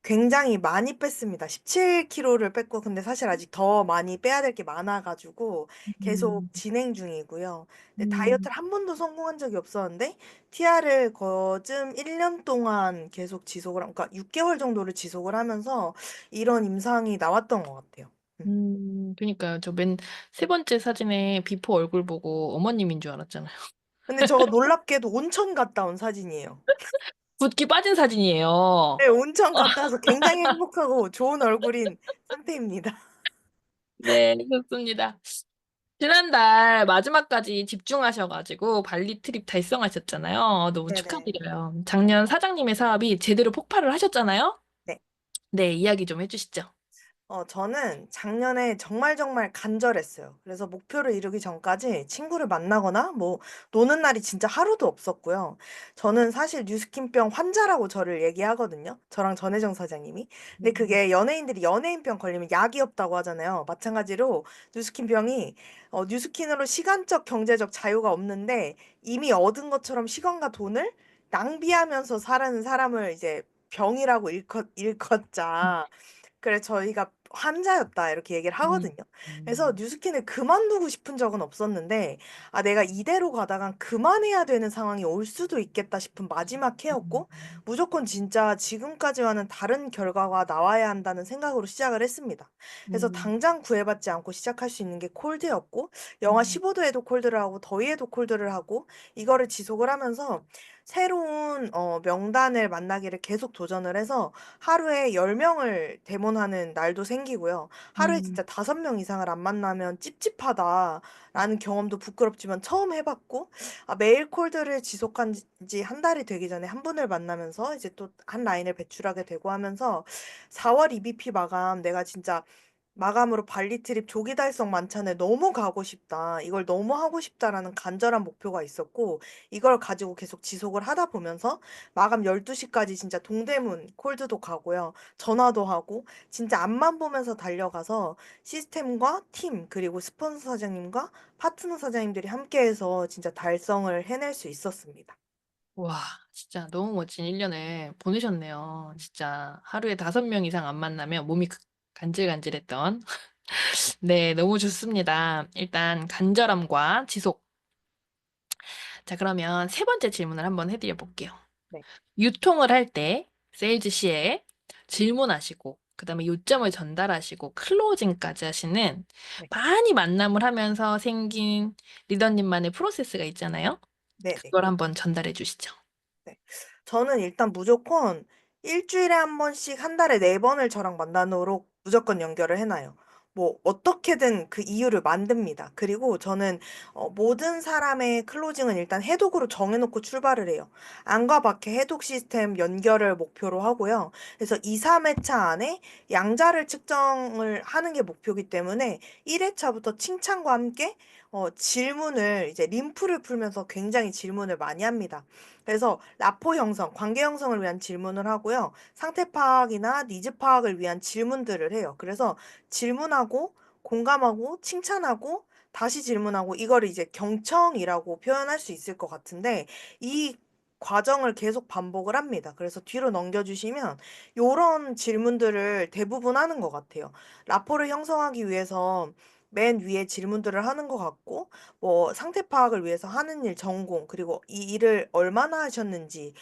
굉장히 많이 뺐습니다. 17kg를 뺐고, 근데 사실 아직 더 많이 빼야 될 게 많아가지고 계속 음, 진행 중이고요. 근데 음, 다이어트를 한 번도 성공한 적이 없었는데 TR을 거즘 1년 동안 계속 그러니까 6개월 정도를 지속을 하면서 이런 임상이 나왔던 것 같아요. 그니까요. 저 맨 세 번째 사진에 비포 얼굴 보고 어머님인 줄 알았잖아요. 근데 저거 놀랍게도 온천 갔다 온 사진이에요. 붓기 빠진 사진이에요. 네, 온천 갔다 와서 굉장히 행복하고 좋은 얼굴인 상태입니다. 네, 좋습니다. 지난달 마지막까지 집중하셔가지고 발리 트립 달성하셨잖아요. 너무 네네. 축하드려요. 작년 사장님의 사업이 제대로 폭발을 하셨잖아요. 네. 네, 이야기 좀 해주시죠. 저는 작년에 정말 정말 간절했어요. 그래서 목표를 이루기 전까지 친구를 만나거나 뭐 노는 날이 진짜 하루도 없었고요. 저는 사실 뉴스킨병 환자라고 저를 얘기하거든요. 저랑 전혜정 사장님이. 근데 그게 연예인들이 연예인병 걸리면 약이 없다고 하잖아요. 마찬가지로 뉴스킨병이 뉴스킨으로 시간적 경제적 자유가 없는데 이미 얻은 것처럼 시간과 돈을 낭비하면서 사는 사람을 이제 병이라고 일컫자. 그래 저희가 환자였다 이렇게 얘기를 음, 하거든요. 그래서 음, 뉴스킨을 그만두고 싶은 적은 없었는데 아 내가 이대로 가다간 그만해야 되는 상황이 올 수도 있겠다 싶은 마지막 해였고 무조건 진짜 지금까지와는 다른 결과가 나와야 한다는 생각으로 시작을 했습니다. 그래서 음, 당장 구애받지 않고 시작할 수 있는 게 콜드였고 영하 음, 15도에도 콜드를 하고 더위에도 콜드를 하고 이거를 지속을 하면서 새로운 명단을 만나기를 계속 도전을 해서 하루에 10명을 대본하는 날도 생기고요. 하루에 음, 진짜 5명 이상을 안 만나면 찝찝하다라는 경험도 부끄럽지만 처음 해봤고, 아, 메일 콜드를 지속한 지 한 달이 되기 전에 한 분을 만나면서 이제 또 한 라인을 배출하게 되고 하면서 4월 EBP 마감 내가 진짜 마감으로 발리 트립 조기 달성 만찬에 너무 가고 싶다. 이걸 너무 하고 싶다라는 간절한 목표가 있었고, 이걸 가지고 계속 지속을 하다 보면서 마감 12시까지 진짜 동대문 콜드도 가고요. 전화도 하고, 진짜 앞만 보면서 달려가서 시스템과 팀, 그리고 스폰서 사장님과 파트너 사장님들이 함께해서 진짜 달성을 해낼 수 있었습니다. 와, 진짜 너무 멋진 1년을 보내셨네요. 진짜 하루에 5명 이상 안 만나면 몸이 간질간질했던. 네, 너무 좋습니다. 일단 간절함과 지속. 자, 그러면 세 번째 질문을 한번 해드려 볼게요. 네. 유통을 할 때 세일즈 시에 질문하시고 그다음에 요점을 전달하시고 클로징까지 하시는 네. 많이 만남을 하면서 생긴 리더님만의 프로세스가 있잖아요. 네네. 그걸 한번 전달해 주시죠. 네. 저는 일단 무조건 일주일에 한 번씩 한 달에 4번을 저랑 만나도록 무조건 연결을 해놔요. 뭐 어떻게든 그 이유를 만듭니다. 그리고 저는 모든 사람의 클로징은 일단 해독으로 정해놓고 출발을 해요. 안과 밖의 해독 시스템 연결을 목표로 하고요. 그래서 2, 3회차 안에 양자를 측정을 하는 게 목표이기 때문에 1회차부터 칭찬과 함께 질문을 이제 림프를 풀면서 굉장히 질문을 많이 합니다. 그래서 라포 형성, 관계 형성을 위한 질문을 하고요. 상태 파악이나 니즈 파악을 위한 질문들을 해요. 그래서 질문하고 공감하고 칭찬하고 다시 질문하고 이거를 이제 경청이라고 표현할 수 있을 것 같은데 이 과정을 계속 반복을 합니다. 그래서 뒤로 넘겨주시면 요런 질문들을 대부분 하는 것 같아요. 라포를 형성하기 위해서 맨 위에 질문들을 하는 것 같고 뭐 상태 파악을 위해서 하는 일 전공 그리고 이 일을 얼마나 하셨는지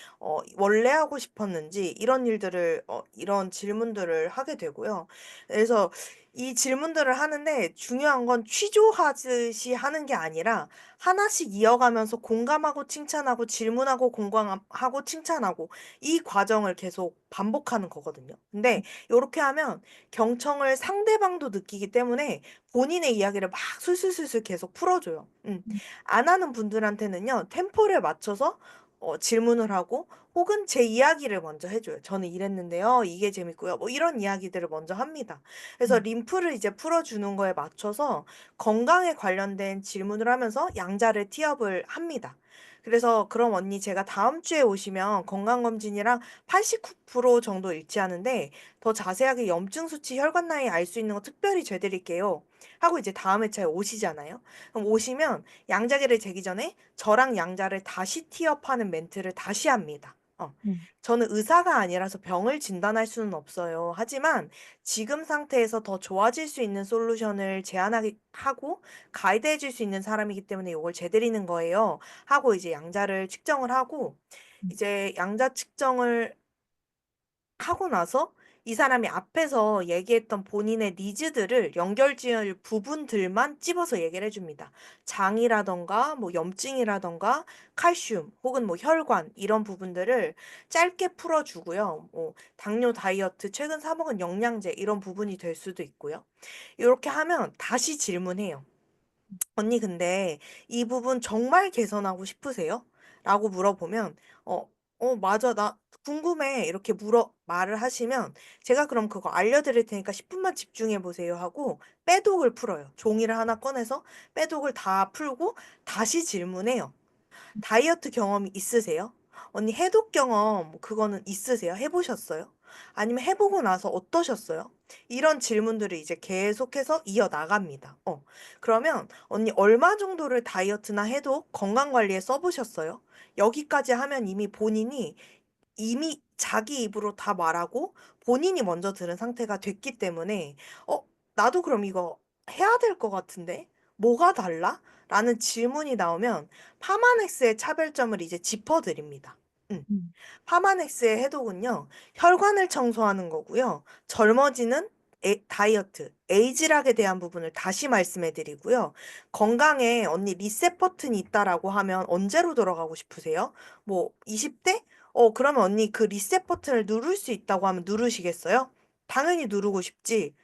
원래 하고 싶었는지 이런 일들을 이런 질문들을 하게 되고요. 그래서 이 질문들을 하는데 중요한 건 취조하듯이 하는 게 아니라 하나씩 이어가면서 공감하고 칭찬하고 질문하고 공감하고 칭찬하고 이 과정을 계속 반복하는 거거든요. 근데 요렇게 하면 경청을 상대방도 느끼기 때문에 본인의 이야기를 막 술술술술 계속 풀어줘요. 안 하는 분들한테는요, 템포를 맞춰서 질문을 하고 혹은 제 이야기를 먼저 해줘요. 저는 이랬는데요. 이게 재밌고요. 뭐 이런 이야기들을 먼저 합니다. 그래서 림프를 이제 풀어주는 거에 맞춰서 건강에 관련된 질문을 하면서 양자를 티업을 합니다. 그래서 그럼 언니 제가 다음 주에 오시면 건강검진이랑 89% 정도 일치하는데 더 자세하게 염증 수치, 혈관 나이 알 수 있는 거 특별히 재드릴게요. 하고 이제 다음 회차에 오시잖아요. 그럼 오시면 양자기를 재기 전에 저랑 양자를 다시 티업하는 멘트를 다시 합니다. 저는 의사가 아니라서 병을 진단할 수는 없어요. 하지만 지금 상태에서 더 좋아질 수 있는 솔루션을 하고 가이드해 줄 수 있는 사람이기 때문에 이걸 재드리는 거예요. 하고 이제 양자를 측정을 하고 이제 양자 측정을 하고 나서 이 사람이 앞에서 얘기했던 본인의 니즈들을 연결지을 부분들만 찝어서 얘기를 해줍니다. 장이라던가 뭐 염증이라던가 칼슘 혹은 뭐 혈관 이런 부분들을 짧게 풀어주고요. 뭐 당뇨 다이어트 최근 사 먹은 영양제 이런 부분이 될 수도 있고요. 이렇게 하면 다시 질문해요. 언니 근데 이 부분 정말 개선하고 싶으세요? 라고 물어보면 맞아 나 궁금해 이렇게 말을 하시면 제가 그럼 그거 알려드릴 테니까 10분만 집중해 보세요 하고 빼독을 풀어요. 종이를 하나 꺼내서 빼독을 다 풀고 다시 질문해요. 다이어트 경험이 있으세요? 언니 해독 경험 그거는 있으세요? 해보셨어요? 아니면 해보고 나서 어떠셨어요? 이런 질문들을 이제 계속해서 이어나갑니다. 그러면 언니 얼마 정도를 다이어트나 해독 건강관리에 써보셨어요? 여기까지 하면 이미 자기 입으로 다 말하고 본인이 먼저 들은 상태가 됐기 때문에 나도 그럼 이거 해야 될 것 같은데? 뭐가 달라? 라는 질문이 나오면 파마넥스의 차별점을 이제 짚어드립니다. 파마넥스의 해독은요, 혈관을 청소하는 거고요. 젊어지는 다이어트, 에이즈락에 대한 부분을 다시 말씀해 드리고요. 건강에 언니 리셋 버튼이 있다라고 하면 언제로 돌아가고 싶으세요? 뭐 20대? 그러면 언니 그 리셋 버튼을 누를 수 있다고 하면 누르시겠어요? 당연히 누르고 싶지.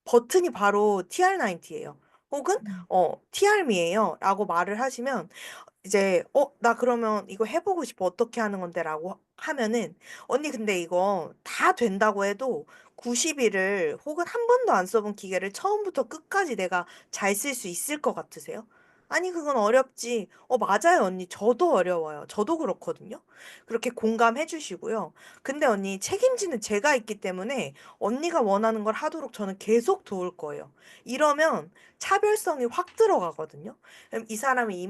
버튼이 바로 TR90예요. 혹은 TRM이에요. 라고 말을 하시면 이제 나 그러면 이거 해보고 싶어. 어떻게 하는 건데? 라고 하면은 언니 근데 이거 다 된다고 해도 90일을 혹은 한 번도 안 써본 기계를 처음부터 끝까지 내가 잘 쓸 수 있을 것 같으세요? 아니 그건 어렵지. 맞아요 언니. 저도 어려워요. 저도 그렇거든요. 그렇게 공감해 주시고요. 근데 언니 책임지는 제가 있기 때문에 언니가 원하는 걸 하도록 저는 계속 도울 거예요. 이러면 차별성이 확 들어가거든요. 그럼 이 사람이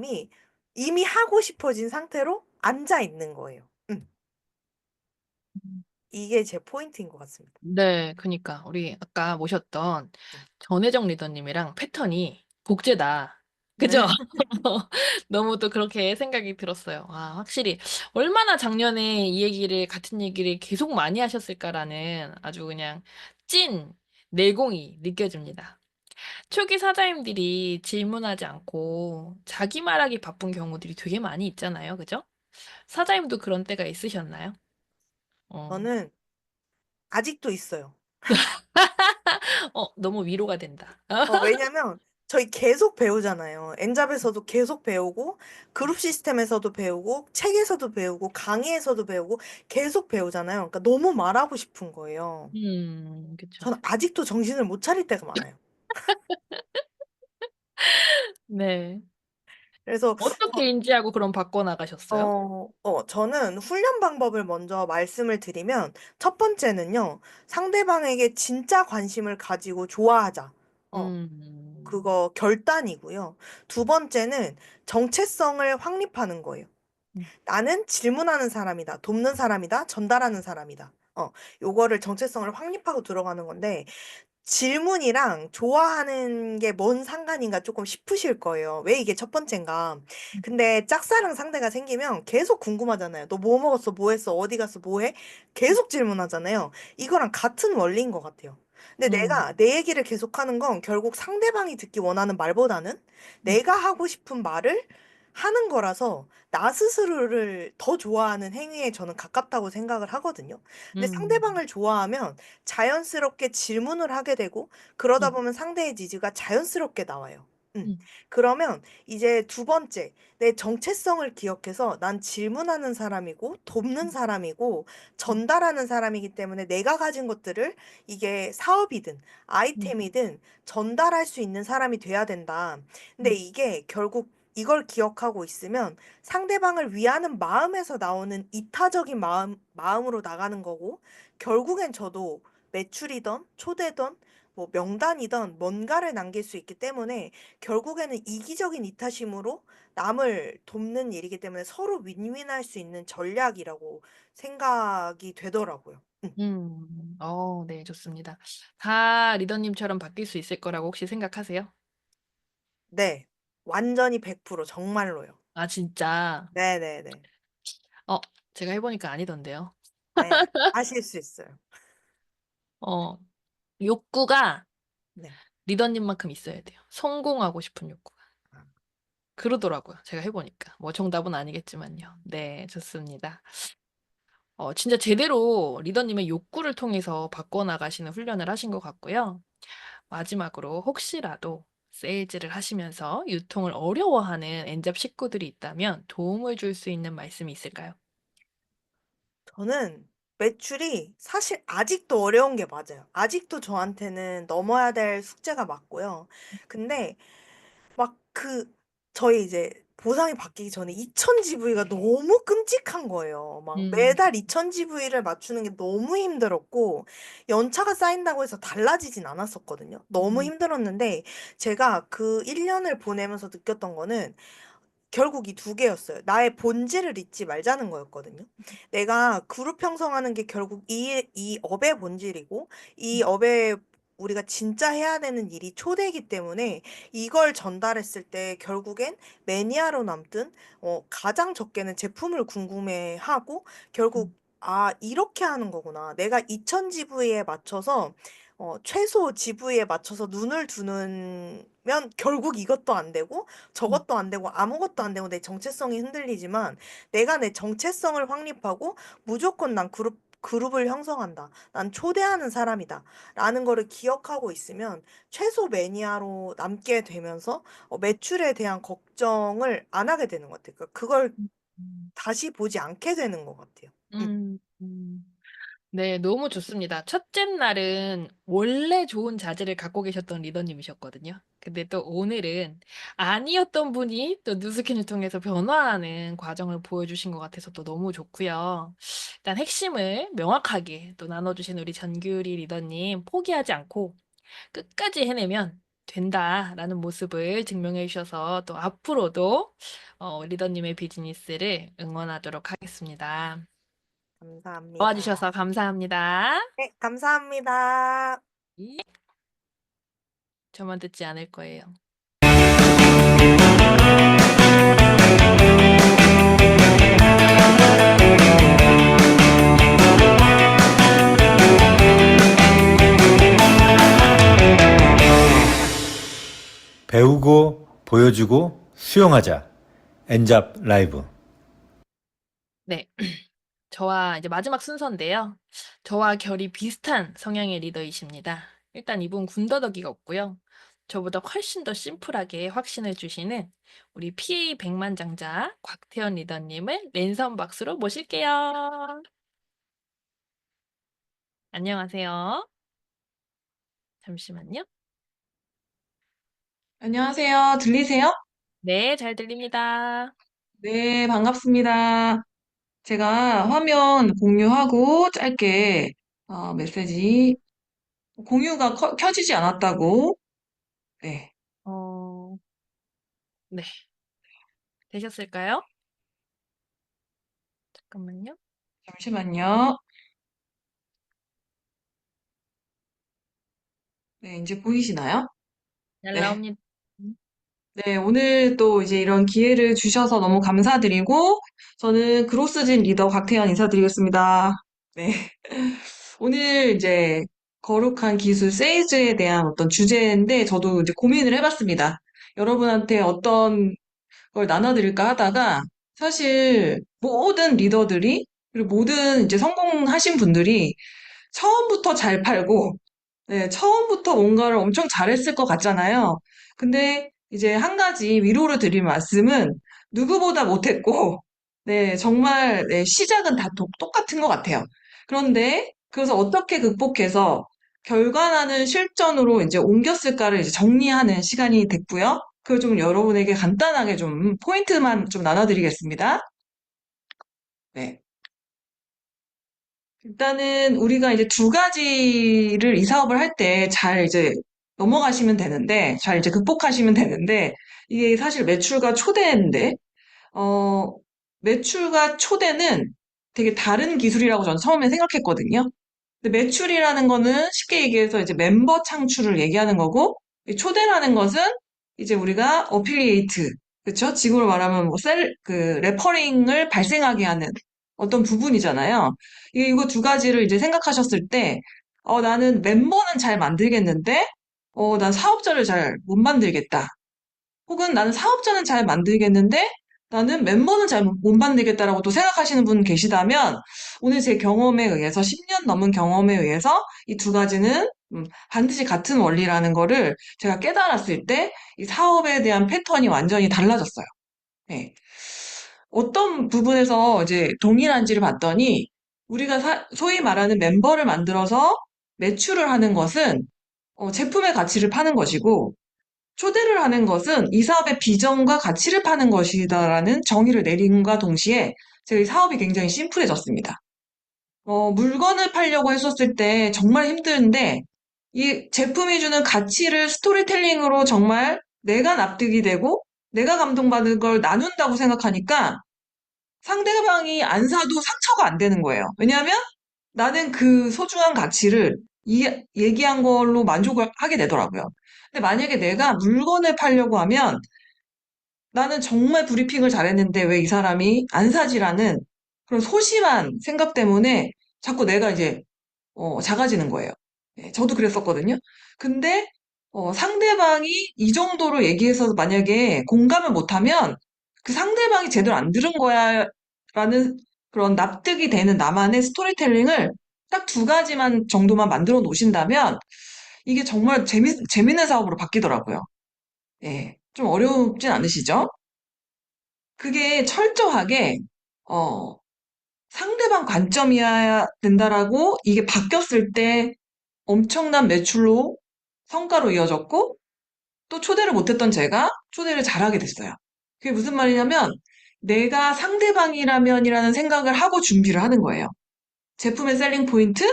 이미 하고 싶어진 상태로 앉아 있는 거예요. 이게 제 포인트인 것 같습니다. 네, 그니까 우리 아까 모셨던 전혜정 리더님이랑 패턴이 복제다. 네. 그죠? 너무 또 그렇게 생각이 들었어요. 아, 확실히 얼마나 작년에 이 얘기를 같은 얘기를 계속 많이 하셨을까라는 아주 그냥 찐 내공이 느껴집니다. 초기 사장님들이 질문하지 않고 자기 말하기 바쁜 경우들이 되게 많이 있잖아요. 그죠? 사장님도 그런 때가 있으셨나요? 저는 아직도 있어요. 너무 위로가 된다. 왜냐면 저희 계속 배우잖아요. 엔잡에서도 계속 배우고 그룹 시스템에서도 배우고 책에서도 배우고 강의에서도 배우고 계속 배우잖아요. 그러니까 너무 말하고 싶은 거예요. 그쵸. 저는 아직도 정신을 못 차릴 때가 많아요. 네. 그래서 어떻게 인지하고 그럼 바꿔 나가셨어요? 저는 훈련 방법을 먼저 말씀을 드리면 첫 번째는요. 상대방에게 진짜 관심을 가지고 좋아하자. 그거 결단이고요. 두 번째는 정체성을 확립하는 거예요. 나는 질문하는 사람이다, 돕는 사람이다, 전달하는 사람이다. 요거를 정체성을 확립하고 들어가는 건데 질문이랑 좋아하는 게 뭔 상관인가 조금 싶으실 거예요. 왜 이게 첫 번째인가? 근데 짝사랑 상대가 생기면 계속 궁금하잖아요. 너 뭐 먹었어? 뭐 했어? 어디 갔어? 뭐 해? 계속 질문하잖아요. 이거랑 같은 원리인 것 같아요. 근데 내가 내 얘기를 계속하는 건 결국 상대방이 듣기 원하는 말보다는 내가 하고 싶은 말을 하는 거라서 나 스스로를 더 좋아하는 행위에 저는 가깝다고 생각을 하거든요. 근데 상대방을 좋아하면 자연스럽게 질문을 하게 되고 그러다 보면 상대의 니즈가 자연스럽게 나와요. 그러면 이제 두 번째, 내 정체성을 기억해서 난 질문하는 사람이고 돕는 사람이고 전달하는 사람이기 때문에 내가 가진 것들을 이게 사업이든 아이템이든 전달할 수 있는 사람이 돼야 된다. 근데 이게 결국 이걸 기억하고 있으면 상대방을 위하는 마음에서 나오는 이타적인 마음으로 나가는 거고, 결국엔 저도 매출이던 초대던 뭐 명단이던 뭔가를 남길 수 있기 때문에 결국에는 이기적인 이타심으로 남을 돕는 일이기 때문에 서로 윈윈할 수 있는 전략이라고 생각이 되더라고요. 네, 좋습니다. 다 리더님처럼 바뀔 수 있을 거라고 혹시 생각하세요? 네. 완전히 100% 정말로요. 아, 진짜? 네네네. 제가 해보니까 아니던데요. 네. 하실 수 있어요. 욕구가 네. 리더님만큼 있어야 돼요. 성공하고 싶은 욕구가. 그러더라고요. 제가 해보니까. 뭐 정답은 아니겠지만요. 네, 좋습니다. 진짜 제대로 리더님의 욕구를 통해서 바꿔나가시는 훈련을 하신 것 같고요. 마지막으로 혹시라도 세일즈를 하시면서 유통을 어려워하는 엔잡 식구들이 있다면 도움을 줄 수 있는 말씀이 있을까요? 저는 매출이 사실 아직도 어려운 게 맞아요. 아직도 저한테는 넘어야 될 숙제가 맞고요. 근데 막 저희 이제 보상이 바뀌기 전에 2000 GV가 너무 끔찍한 거예요. 막 매달 2000 GV를 맞추는 게 너무 힘들었고, 연차가 쌓인다고 해서 달라지진 않았었거든요. 너무 힘들었는데, 제가 그 1년을 보내면서 느꼈던 거는 결국 이 두 개였어요. 나의 본질을 잊지 말자는 거였거든요. 내가 그룹 형성하는 게 결국 이 업의 본질이고, 이 업에 우리가 진짜 해야 되는 일이 초대이기 때문에 이걸 전달했을 때 결국엔 매니아로 남든 가장 적게는 제품을 궁금해하고 결국 이렇게 하는 거구나. 내가 2000 GV에 맞춰서 최소 GV에 맞춰서 눈을 두면 결국 이것도 안 되고 저것도 안 되고 아무것도 안 되고 내 정체성이 흔들리지만 내가 내 정체성을 확립하고 무조건 난 그룹을 형성한다. 난 초대하는 사람이다. 라는 거를 기억하고 있으면 최소 매니아로 남게 되면서 매출에 대한 걱정을 안 하게 되는 것 같아요. 그러니까 그걸 다시 보지 않게 되는 것 같아요. 네, 너무 좋습니다. 첫째 날은 원래 좋은 자질을 갖고 계셨던 리더님이셨거든요. 근데 또 오늘은 아니었던 분이 또 뉴스킨을 통해서 변화하는 과정을 보여주신 것 같아서 또 너무 좋고요. 일단 핵심을 명확하게 또 나눠주신 우리 전규리 리더님 포기하지 않고 끝까지 해내면 된다라는 모습을 증명해 주셔서 또 앞으로도 리더님의 비즈니스를 응원하도록 하겠습니다. 감사합니다. 도와주셔서 감사합니다. 네, 감사합니다. 예. 저만 듣지 않을 거예요. 배우고 보여주고 수용하자. 엔잡 라이브. 네. 저와 이제 마지막 순서인데요. 저와 결이 비슷한 성향의 리더이십니다. 일단 이분 군더더기가 없고요. 저보다 훨씬 더 심플하게 확신을 주시는 우리 PA 백만장자 곽태연 리더님을 랜선 박수로 모실게요. 안녕하세요. 잠시만요. 안녕하세요. 들리세요? 네, 잘 들립니다. 네, 반갑습니다. 제가 화면 공유하고 짧게 메시지 공유가 켜지지 않았다고. 네, 네. 되셨을까요? 잠깐만요. 잠시만요. 네, 이제 보이시나요? 잘 네. 나옵니다. 네, 오늘 또 이제 이런 기회를 주셔서 너무 감사드리고, 저는 그로스진 리더 곽태연 인사드리겠습니다. 네. 오늘 이제 거룩한 기술 세이즈에 대한 어떤 주제인데, 저도 이제 고민을 해봤습니다. 여러분한테 어떤 걸 나눠드릴까 하다가, 사실 모든 리더들이, 그리고 모든 이제 성공하신 분들이 처음부터 잘 팔고, 네, 처음부터 뭔가를 엄청 잘했을 것 같잖아요. 근데 이제 한 가지 위로를 드릴 말씀은 누구보다 못했고, 네, 정말 네, 시작은 다 똑같은 것 같아요. 그런데 그래서 어떻게 극복해서 결과나는 실전으로 이제 옮겼을까를 이제 정리하는 시간이 됐고요. 그걸 좀 여러분에게 간단하게 좀 포인트만 좀 나눠드리겠습니다. 네. 일단은 우리가 이제 두 가지를 이 사업을 할 때 잘 이제 넘어가시면 되는데, 잘 이제 극복하시면 되는데, 이게 사실 매출과 초대인데, 어, 매출과 초대는 되게 다른 기술이라고 저는 처음에 생각했거든요. 근데 매출이라는 거는 쉽게 얘기해서 이제 멤버 창출을 얘기하는 거고, 이 초대라는 것은 이제 우리가 어필리에이트, 그쵸? 지금으로 말하면 뭐 레퍼링을 발생하게 하는 어떤 부분이잖아요. 이거 두 가지를 이제 생각하셨을 때, 나는 멤버는 잘 만들겠는데, 난 사업자를 잘 못 만들겠다. 혹은 나는 사업자는 잘 만들겠는데 나는 멤버는 잘 못 만들겠다라고 또 생각하시는 분 계시다면 오늘 제 경험에 의해서 10년 넘은 경험에 의해서 이 두 가지는 반드시 같은 원리라는 거를 제가 깨달았을 때 이 사업에 대한 패턴이 완전히 달라졌어요. 네. 어떤 부분에서 이제 동일한지를 봤더니 우리가 소위 말하는 멤버를 만들어서 매출을 하는 것은 제품의 가치를 파는 것이고 초대를 하는 것은 이 사업의 비전과 가치를 파는 것이다라는 정의를 내림과 동시에 제 사업이 굉장히 심플해졌습니다. 물건을 팔려고 했었을 때 정말 힘든데 이 제품이 주는 가치를 스토리텔링으로 정말 내가 납득이 되고 내가 감동받는 걸 나눈다고 생각하니까 상대방이 안 사도 상처가 안 되는 거예요. 왜냐하면 나는 그 소중한 가치를 얘기한 걸로 만족을 하게 되더라고요. 근데 만약에 내가 물건을 팔려고 하면 나는 정말 브리핑을 잘했는데 왜 이 사람이 안 사지라는 그런 소심한 생각 때문에 자꾸 내가 이제 작아지는 거예요. 예, 저도 그랬었거든요. 근데 상대방이 이 정도로 얘기해서 만약에 공감을 못하면 그 상대방이 제대로 안 들은 거야 라는 그런 납득이 되는 나만의 스토리텔링을 딱 두 가지만 정도만 만들어 놓으신다면 이게 정말 재밌는 사업으로 바뀌더라고요. 예, 좀 어렵진 않으시죠? 그게 철저하게, 어, 상대방 관점이어야 된다라고 이게 바뀌었을 때 엄청난 매출로 성과로 이어졌고 또 초대를 못했던 제가 초대를 잘하게 됐어요. 그게 무슨 말이냐면 내가 상대방이라면이라는 생각을 하고 준비를 하는 거예요. 제품의 셀링 포인트,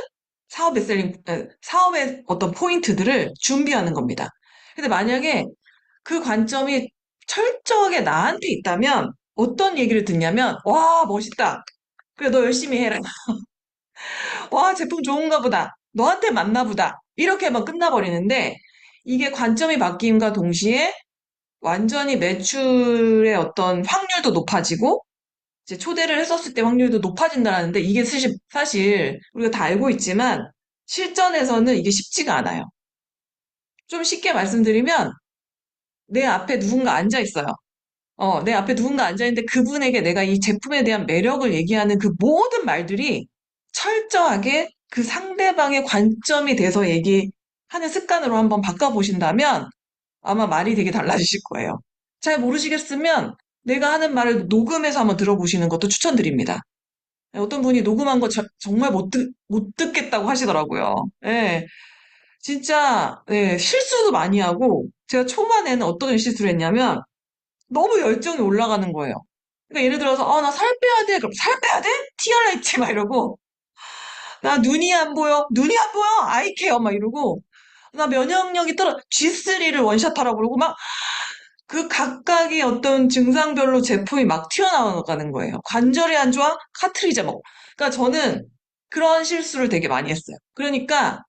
사업의 어떤 포인트들을 준비하는 겁니다. 근데 만약에 그 관점이 철저하게 나한테 있다면 어떤 얘기를 듣냐면, 와, 멋있다. 그래, 너 열심히 해라. 와, 제품 좋은가 보다. 너한테 맞나 보다. 이렇게만 끝나버리는데, 이게 관점이 바뀜과 동시에 완전히 매출의 어떤 확률도 높아지고, 이제 초대를 했었을 때 확률도 높아진다는데, 이게 사실 우리가 다 알고 있지만, 실전에서는 이게 쉽지가 않아요. 좀 쉽게 말씀드리면, 내 앞에 누군가 앉아 있어요. 내 앞에 누군가 앉아있는데 그분에게 내가 이 제품에 대한 매력을 얘기하는 그 모든 말들이 철저하게 그 상대방의 관점이 돼서 얘기하는 습관으로 한번 바꿔보신다면 아마 말이 되게 달라지실 거예요. 잘 모르시겠으면 내가 하는 말을 녹음해서 한번 들어보시는 것도 추천드립니다. 어떤 분이 녹음한 거 정말 못 듣겠다고 하시더라고요. 예. 진짜, 예, 실수도 많이 하고, 제가 초반에는 어떤 실수를 했냐면, 너무 열정이 올라가는 거예요. 그러니까 예를 들어서, 나 살 빼야 돼. 그럼 살 빼야 돼? 티 할라이트 막 이러고, 나 눈이 안 보여. 눈이 안 보여. 아이 케어 막 이러고, 나 면역력이 G3를 원샷하라고 그러고, 막, 그 각각의 어떤 증상별로 제품이 막 튀어나가는 거예요. 관절이 안 좋아? 카트리자 먹어. 그러니까 저는 그런 실수를 되게 많이 했어요. 그러니까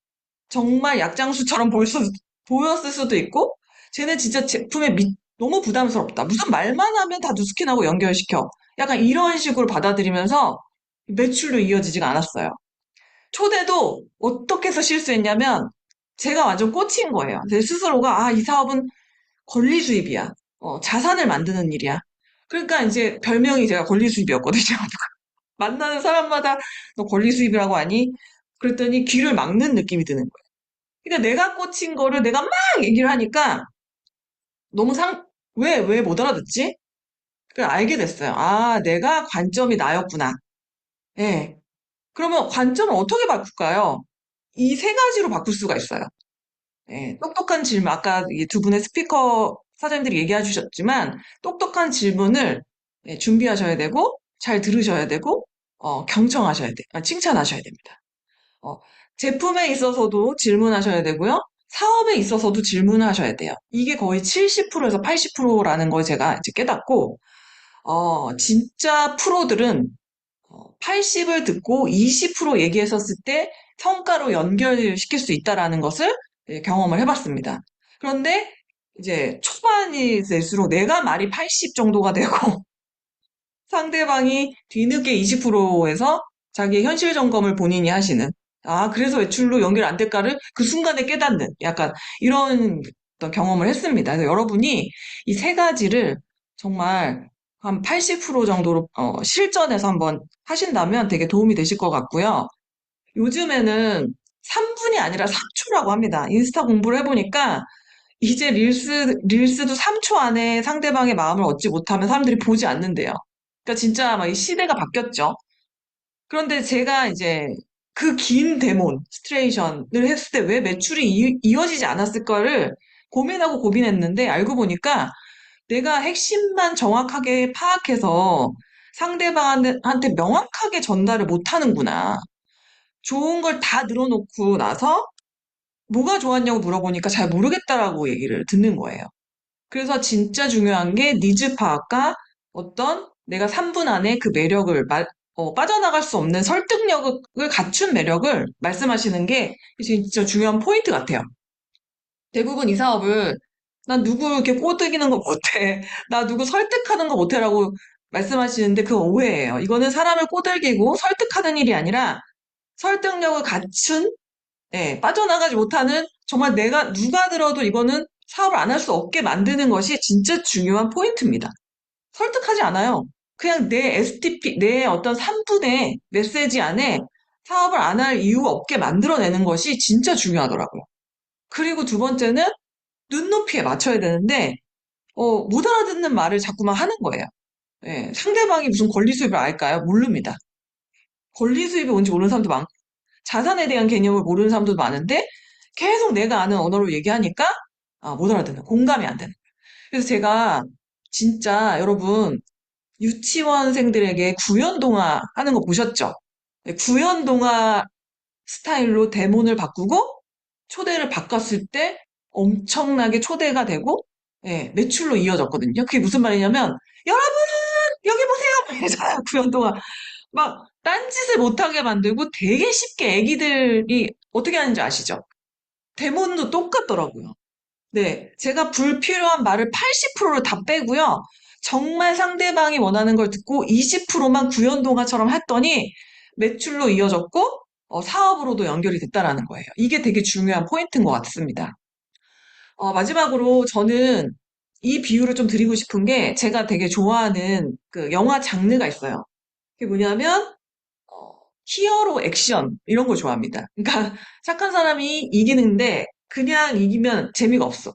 정말 약장수처럼 보였을 수도 있고, 쟤네 진짜 제품에 너무 부담스럽다. 무슨 말만 하면 다 누스킨하고 연결시켜. 약간 이런 식으로 받아들이면서 매출로 이어지지가 않았어요. 초대도 어떻게 해서 실수했냐면, 제가 완전 꽂힌 거예요. 제 스스로가, 이 사업은 권리 수입이야. 자산을 만드는 일이야. 그러니까 이제 별명이 제가 권리 수입이었거든요. 만나는 사람마다 너 권리 수입이라고 하니? 그랬더니 귀를 막는 느낌이 드는 거예요. 그러니까 내가 꽂힌 거를 내가 막 얘기를 하니까 너무 왜 못 알아듣지? 그걸 알게 됐어요. 내가 관점이 나였구나. 예. 그러면 관점을 어떻게 바꿀까요? 이 세 가지로 바꿀 수가 있어요. 예, 똑똑한 질문, 아까 이 두 분의 스피커 사장님들이 얘기해 주셨지만, 똑똑한 질문을 준비하셔야 되고, 잘 들으셔야 되고, 경청하셔야 칭찬하셔야 됩니다. 제품에 있어서도 질문하셔야 되고요. 사업에 있어서도 질문하셔야 돼요. 이게 거의 70%에서 80%라는 걸 제가 이제 깨닫고, 진짜 프로들은 80을 듣고 20% 얘기했었을 때 성과로 연결시킬 수 있다라는 것을 경험을 해봤습니다. 그런데 이제 초반이 될수록 내가 말이 80 정도가 되고 상대방이 뒤늦게 20%에서 자기의 현실 점검을 본인이 하시는 그래서 매출로 연결 안 될까를 그 순간에 깨닫는 약간 이런 어떤 경험을 했습니다. 그래서 여러분이 이 세 가지를 정말 한 80% 정도로 실전에서 한번 하신다면 되게 도움이 되실 것 같고요. 요즘에는 3분이 아니라 3초라고 합니다. 인스타 공부를 해보니까 이제 릴스도 3초 안에 상대방의 마음을 얻지 못하면 사람들이 보지 않는데요. 그러니까 진짜 막 이 시대가 바뀌었죠. 그런데 제가 이제 그 긴 스트레이션을 했을 때 왜 매출이 이어지지 않았을까를 고민하고 고민했는데 알고 보니까 내가 핵심만 정확하게 파악해서 상대방한테 명확하게 전달을 못하는구나. 좋은 걸 다 늘어놓고 나서 뭐가 좋았냐고 물어보니까 잘 모르겠다라고 얘기를 듣는 거예요. 그래서 진짜 중요한 게 니즈 파악과 어떤 내가 3분 안에 그 매력을 빠져나갈 수 없는 설득력을 갖춘 매력을 말씀하시는 게 진짜 중요한 포인트 같아요. 대부분 이 사업을 난 누구 이렇게 꼬드기는 거 못해. 나 누구 설득하는 거 못해라고 말씀하시는데 그거 오해예요. 이거는 사람을 꼬들기고 설득하는 일이 아니라 설득력을 갖춘 빠져나가지 못하는 정말 누가 들어도 이거는 사업을 안 할 수 없게 만드는 것이 진짜 중요한 포인트입니다. 설득하지 않아요. 그냥 내 STP, 내 어떤 3분의 메시지 안에 사업을 안 할 이유가 없게 만들어내는 것이 진짜 중요하더라고요. 그리고 두 번째는 눈높이에 맞춰야 되는데, 못 알아듣는 말을 자꾸만 하는 거예요. 상대방이 무슨 권리 수입을 알까요? 모릅니다. 권리 수입이 뭔지 모르는 사람도 많고, 자산에 대한 개념을 모르는 사람도 많은데, 계속 내가 아는 언어로 얘기하니까, 못 알아듣는, 공감이 안 되는. 그래서 제가 진짜 여러분, 유치원생들에게 구연동화 하는 거 보셨죠? 구연동화 스타일로 대본을 바꾸고 초대를 바꿨을 때 엄청나게 초대가 되고 매출로 이어졌거든요. 그게 무슨 말이냐면 여러분 여기 보세요! 이러잖아요. 구연동화. 막 딴짓을 못하게 만들고 되게 쉽게 애기들이 어떻게 하는지 아시죠? 대본도 똑같더라고요. 네, 제가 불필요한 말을 80%를 다 빼고요. 정말 상대방이 원하는 걸 듣고 20%만 구연동화처럼 했더니 매출로 이어졌고 사업으로도 연결이 됐다라는 거예요. 이게 되게 중요한 포인트인 것 같습니다. 마지막으로 저는 이 비유를 좀 드리고 싶은 게 제가 되게 좋아하는 그 영화 장르가 있어요. 그게 뭐냐면 히어로 액션 이런 거 좋아합니다. 그러니까 착한 사람이 이기는데 그냥 이기면 재미가 없어.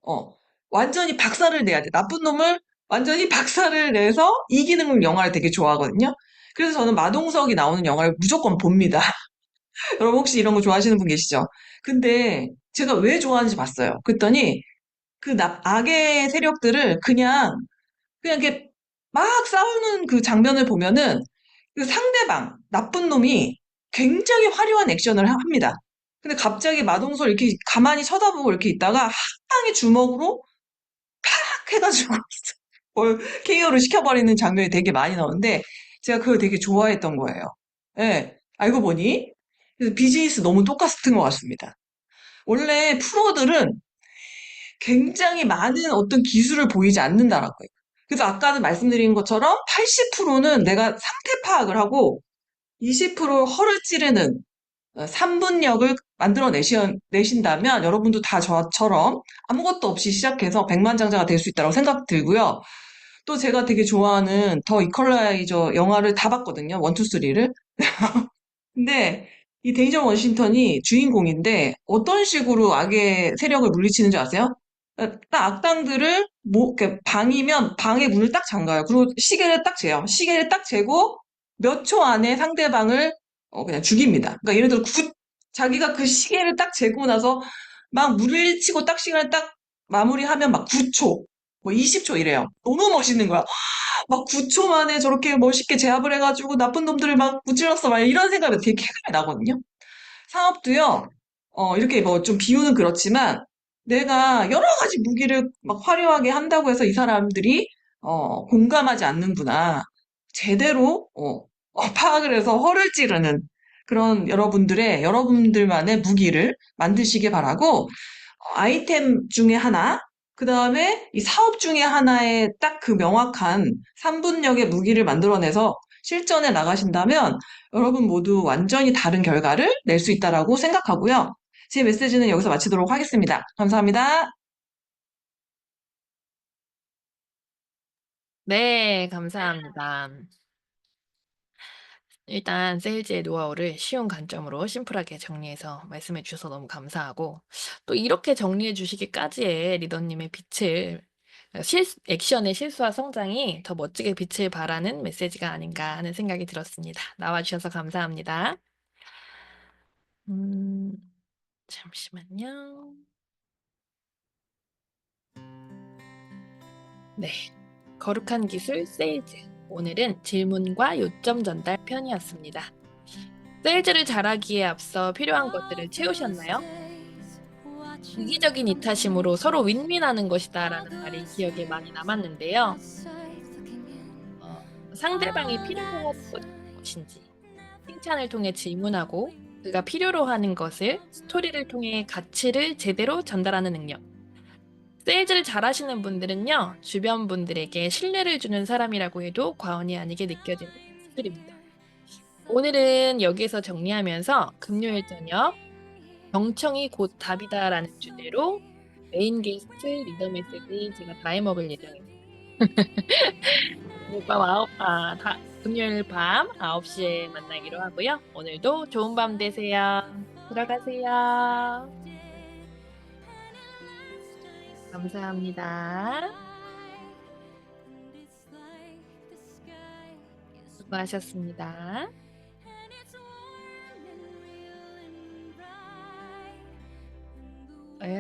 어, 완전히 박살을 내야 돼. 나쁜 놈을 완전히 박살을 내서 이기는 영화를 되게 좋아하거든요. 그래서 저는 마동석이 나오는 영화를 무조건 봅니다. 여러분 혹시 이런 거 좋아하시는 분 계시죠? 근데 제가 왜 좋아하는지 봤어요. 그랬더니 그 악의 세력들을 그냥 이렇게 막 싸우는 그 장면을 보면은 그 상대방, 나쁜 놈이 굉장히 화려한 액션을 합니다. 근데 갑자기 마동석을 이렇게 가만히 쳐다보고 이렇게 있다가 한 방의 주먹으로 팍 해가지고 KO를 시켜버리는 장면이 되게 많이 나오는데 제가 그걸 되게 좋아했던 거예요. 예, 알고 보니 그래서 비즈니스 너무 똑같은 것 같습니다. 원래 프로들은 굉장히 많은 어떤 기술을 보이지 않는다라고요. 그래서 아까도 말씀드린 것처럼 80%는 내가 상태 파악을 하고 20% 허를 찌르는 3분력을 내신다면 여러분도 다 저처럼 아무것도 없이 시작해서 백만장자가 될 수 있다고 생각 들고요. 또 제가 되게 좋아하는 더 이퀄라이저 영화를 다 봤거든요. 1, 2, 3를. 근데 이 데이저 워싱턴이 주인공인데 어떤 식으로 악의 세력을 물리치는 줄 아세요? 딱 악당들을 이렇게 방이면 방의 문을 딱 잠가요. 그리고 시계를 딱 재요. 시계를 딱 재고 몇 초 안에 상대방을 그냥 죽입니다. 그러니까 예를 들어 자기가 그 시계를 딱 재고 나서 막 물리치고 딱 시간을 딱 마무리하면 막 9초, 뭐 20초 이래요. 너무 멋있는 거야. 막 9초 만에 저렇게 멋있게 제압을 해가지고 나쁜 놈들을 막 무찔렀어. 막 이런 생각이 되게 쾌감이 나거든요. 사업도요, 이렇게 뭐 좀 비유는 그렇지만 내가 여러 가지 무기를 막 화려하게 한다고 해서 이 사람들이, 공감하지 않는구나. 제대로, 파악을 해서 허를 찌르는 그런 여러분들만의 무기를 만드시길 바라고, 아이템 중에 하나, 그 다음에 이 사업 중에 하나에 딱 그 명확한 3분력의 무기를 만들어내서 실전에 나가신다면 여러분 모두 완전히 다른 결과를 낼 수 있다라고 생각하고요. 제 메시지는 여기서 마치도록 하겠습니다. 감사합니다. 네, 감사합니다. 일단 세일즈의 노하우를 쉬운 관점으로 심플하게 정리해서 말씀해 주셔서 너무 감사하고 또 이렇게 정리해 주시기까지의 리더님의 빛을 액션의 실수와 성장이 더 멋지게 빛을 발하는 메시지가 아닌가 하는 생각이 들었습니다. 나와 주셔서 감사합니다. 잠시만요. 네. 거룩한 기술 세일즈. 오늘은 질문과 요점 전달 편이었습니다. 세일즈를 잘하기에 앞서 필요한 것들을 채우셨나요? 이기적인 이타심으로 서로 윈윈하는 것이다 라는 말이 기억에 많이 남았는데요. 상대방이 필요한 것인지 칭찬을 통해 질문하고 그가 필요로 하는 것을 스토리를 통해 가치를 제대로 전달하는 능력. 세일즈를 잘하시는 분들은요, 주변 분들에게 신뢰를 주는 사람이라고 해도 과언이 아니게 느껴지는 스킬입니다. 오늘은 여기에서 정리하면서 금요일 저녁 경청이 곧 답이다라는 주제로 메인 게스트 리더 메시지 제가 다 해먹을 예정입니다. 금요일 밤 9시에 만나기로 하고요. 오늘도 좋은 밤 되세요. 들어가세요. 감사합니다. 수고하셨습니다.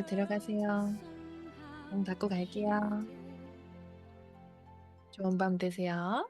들어가세요. 문 닫고 갈게요. 좋은 밤 되세요.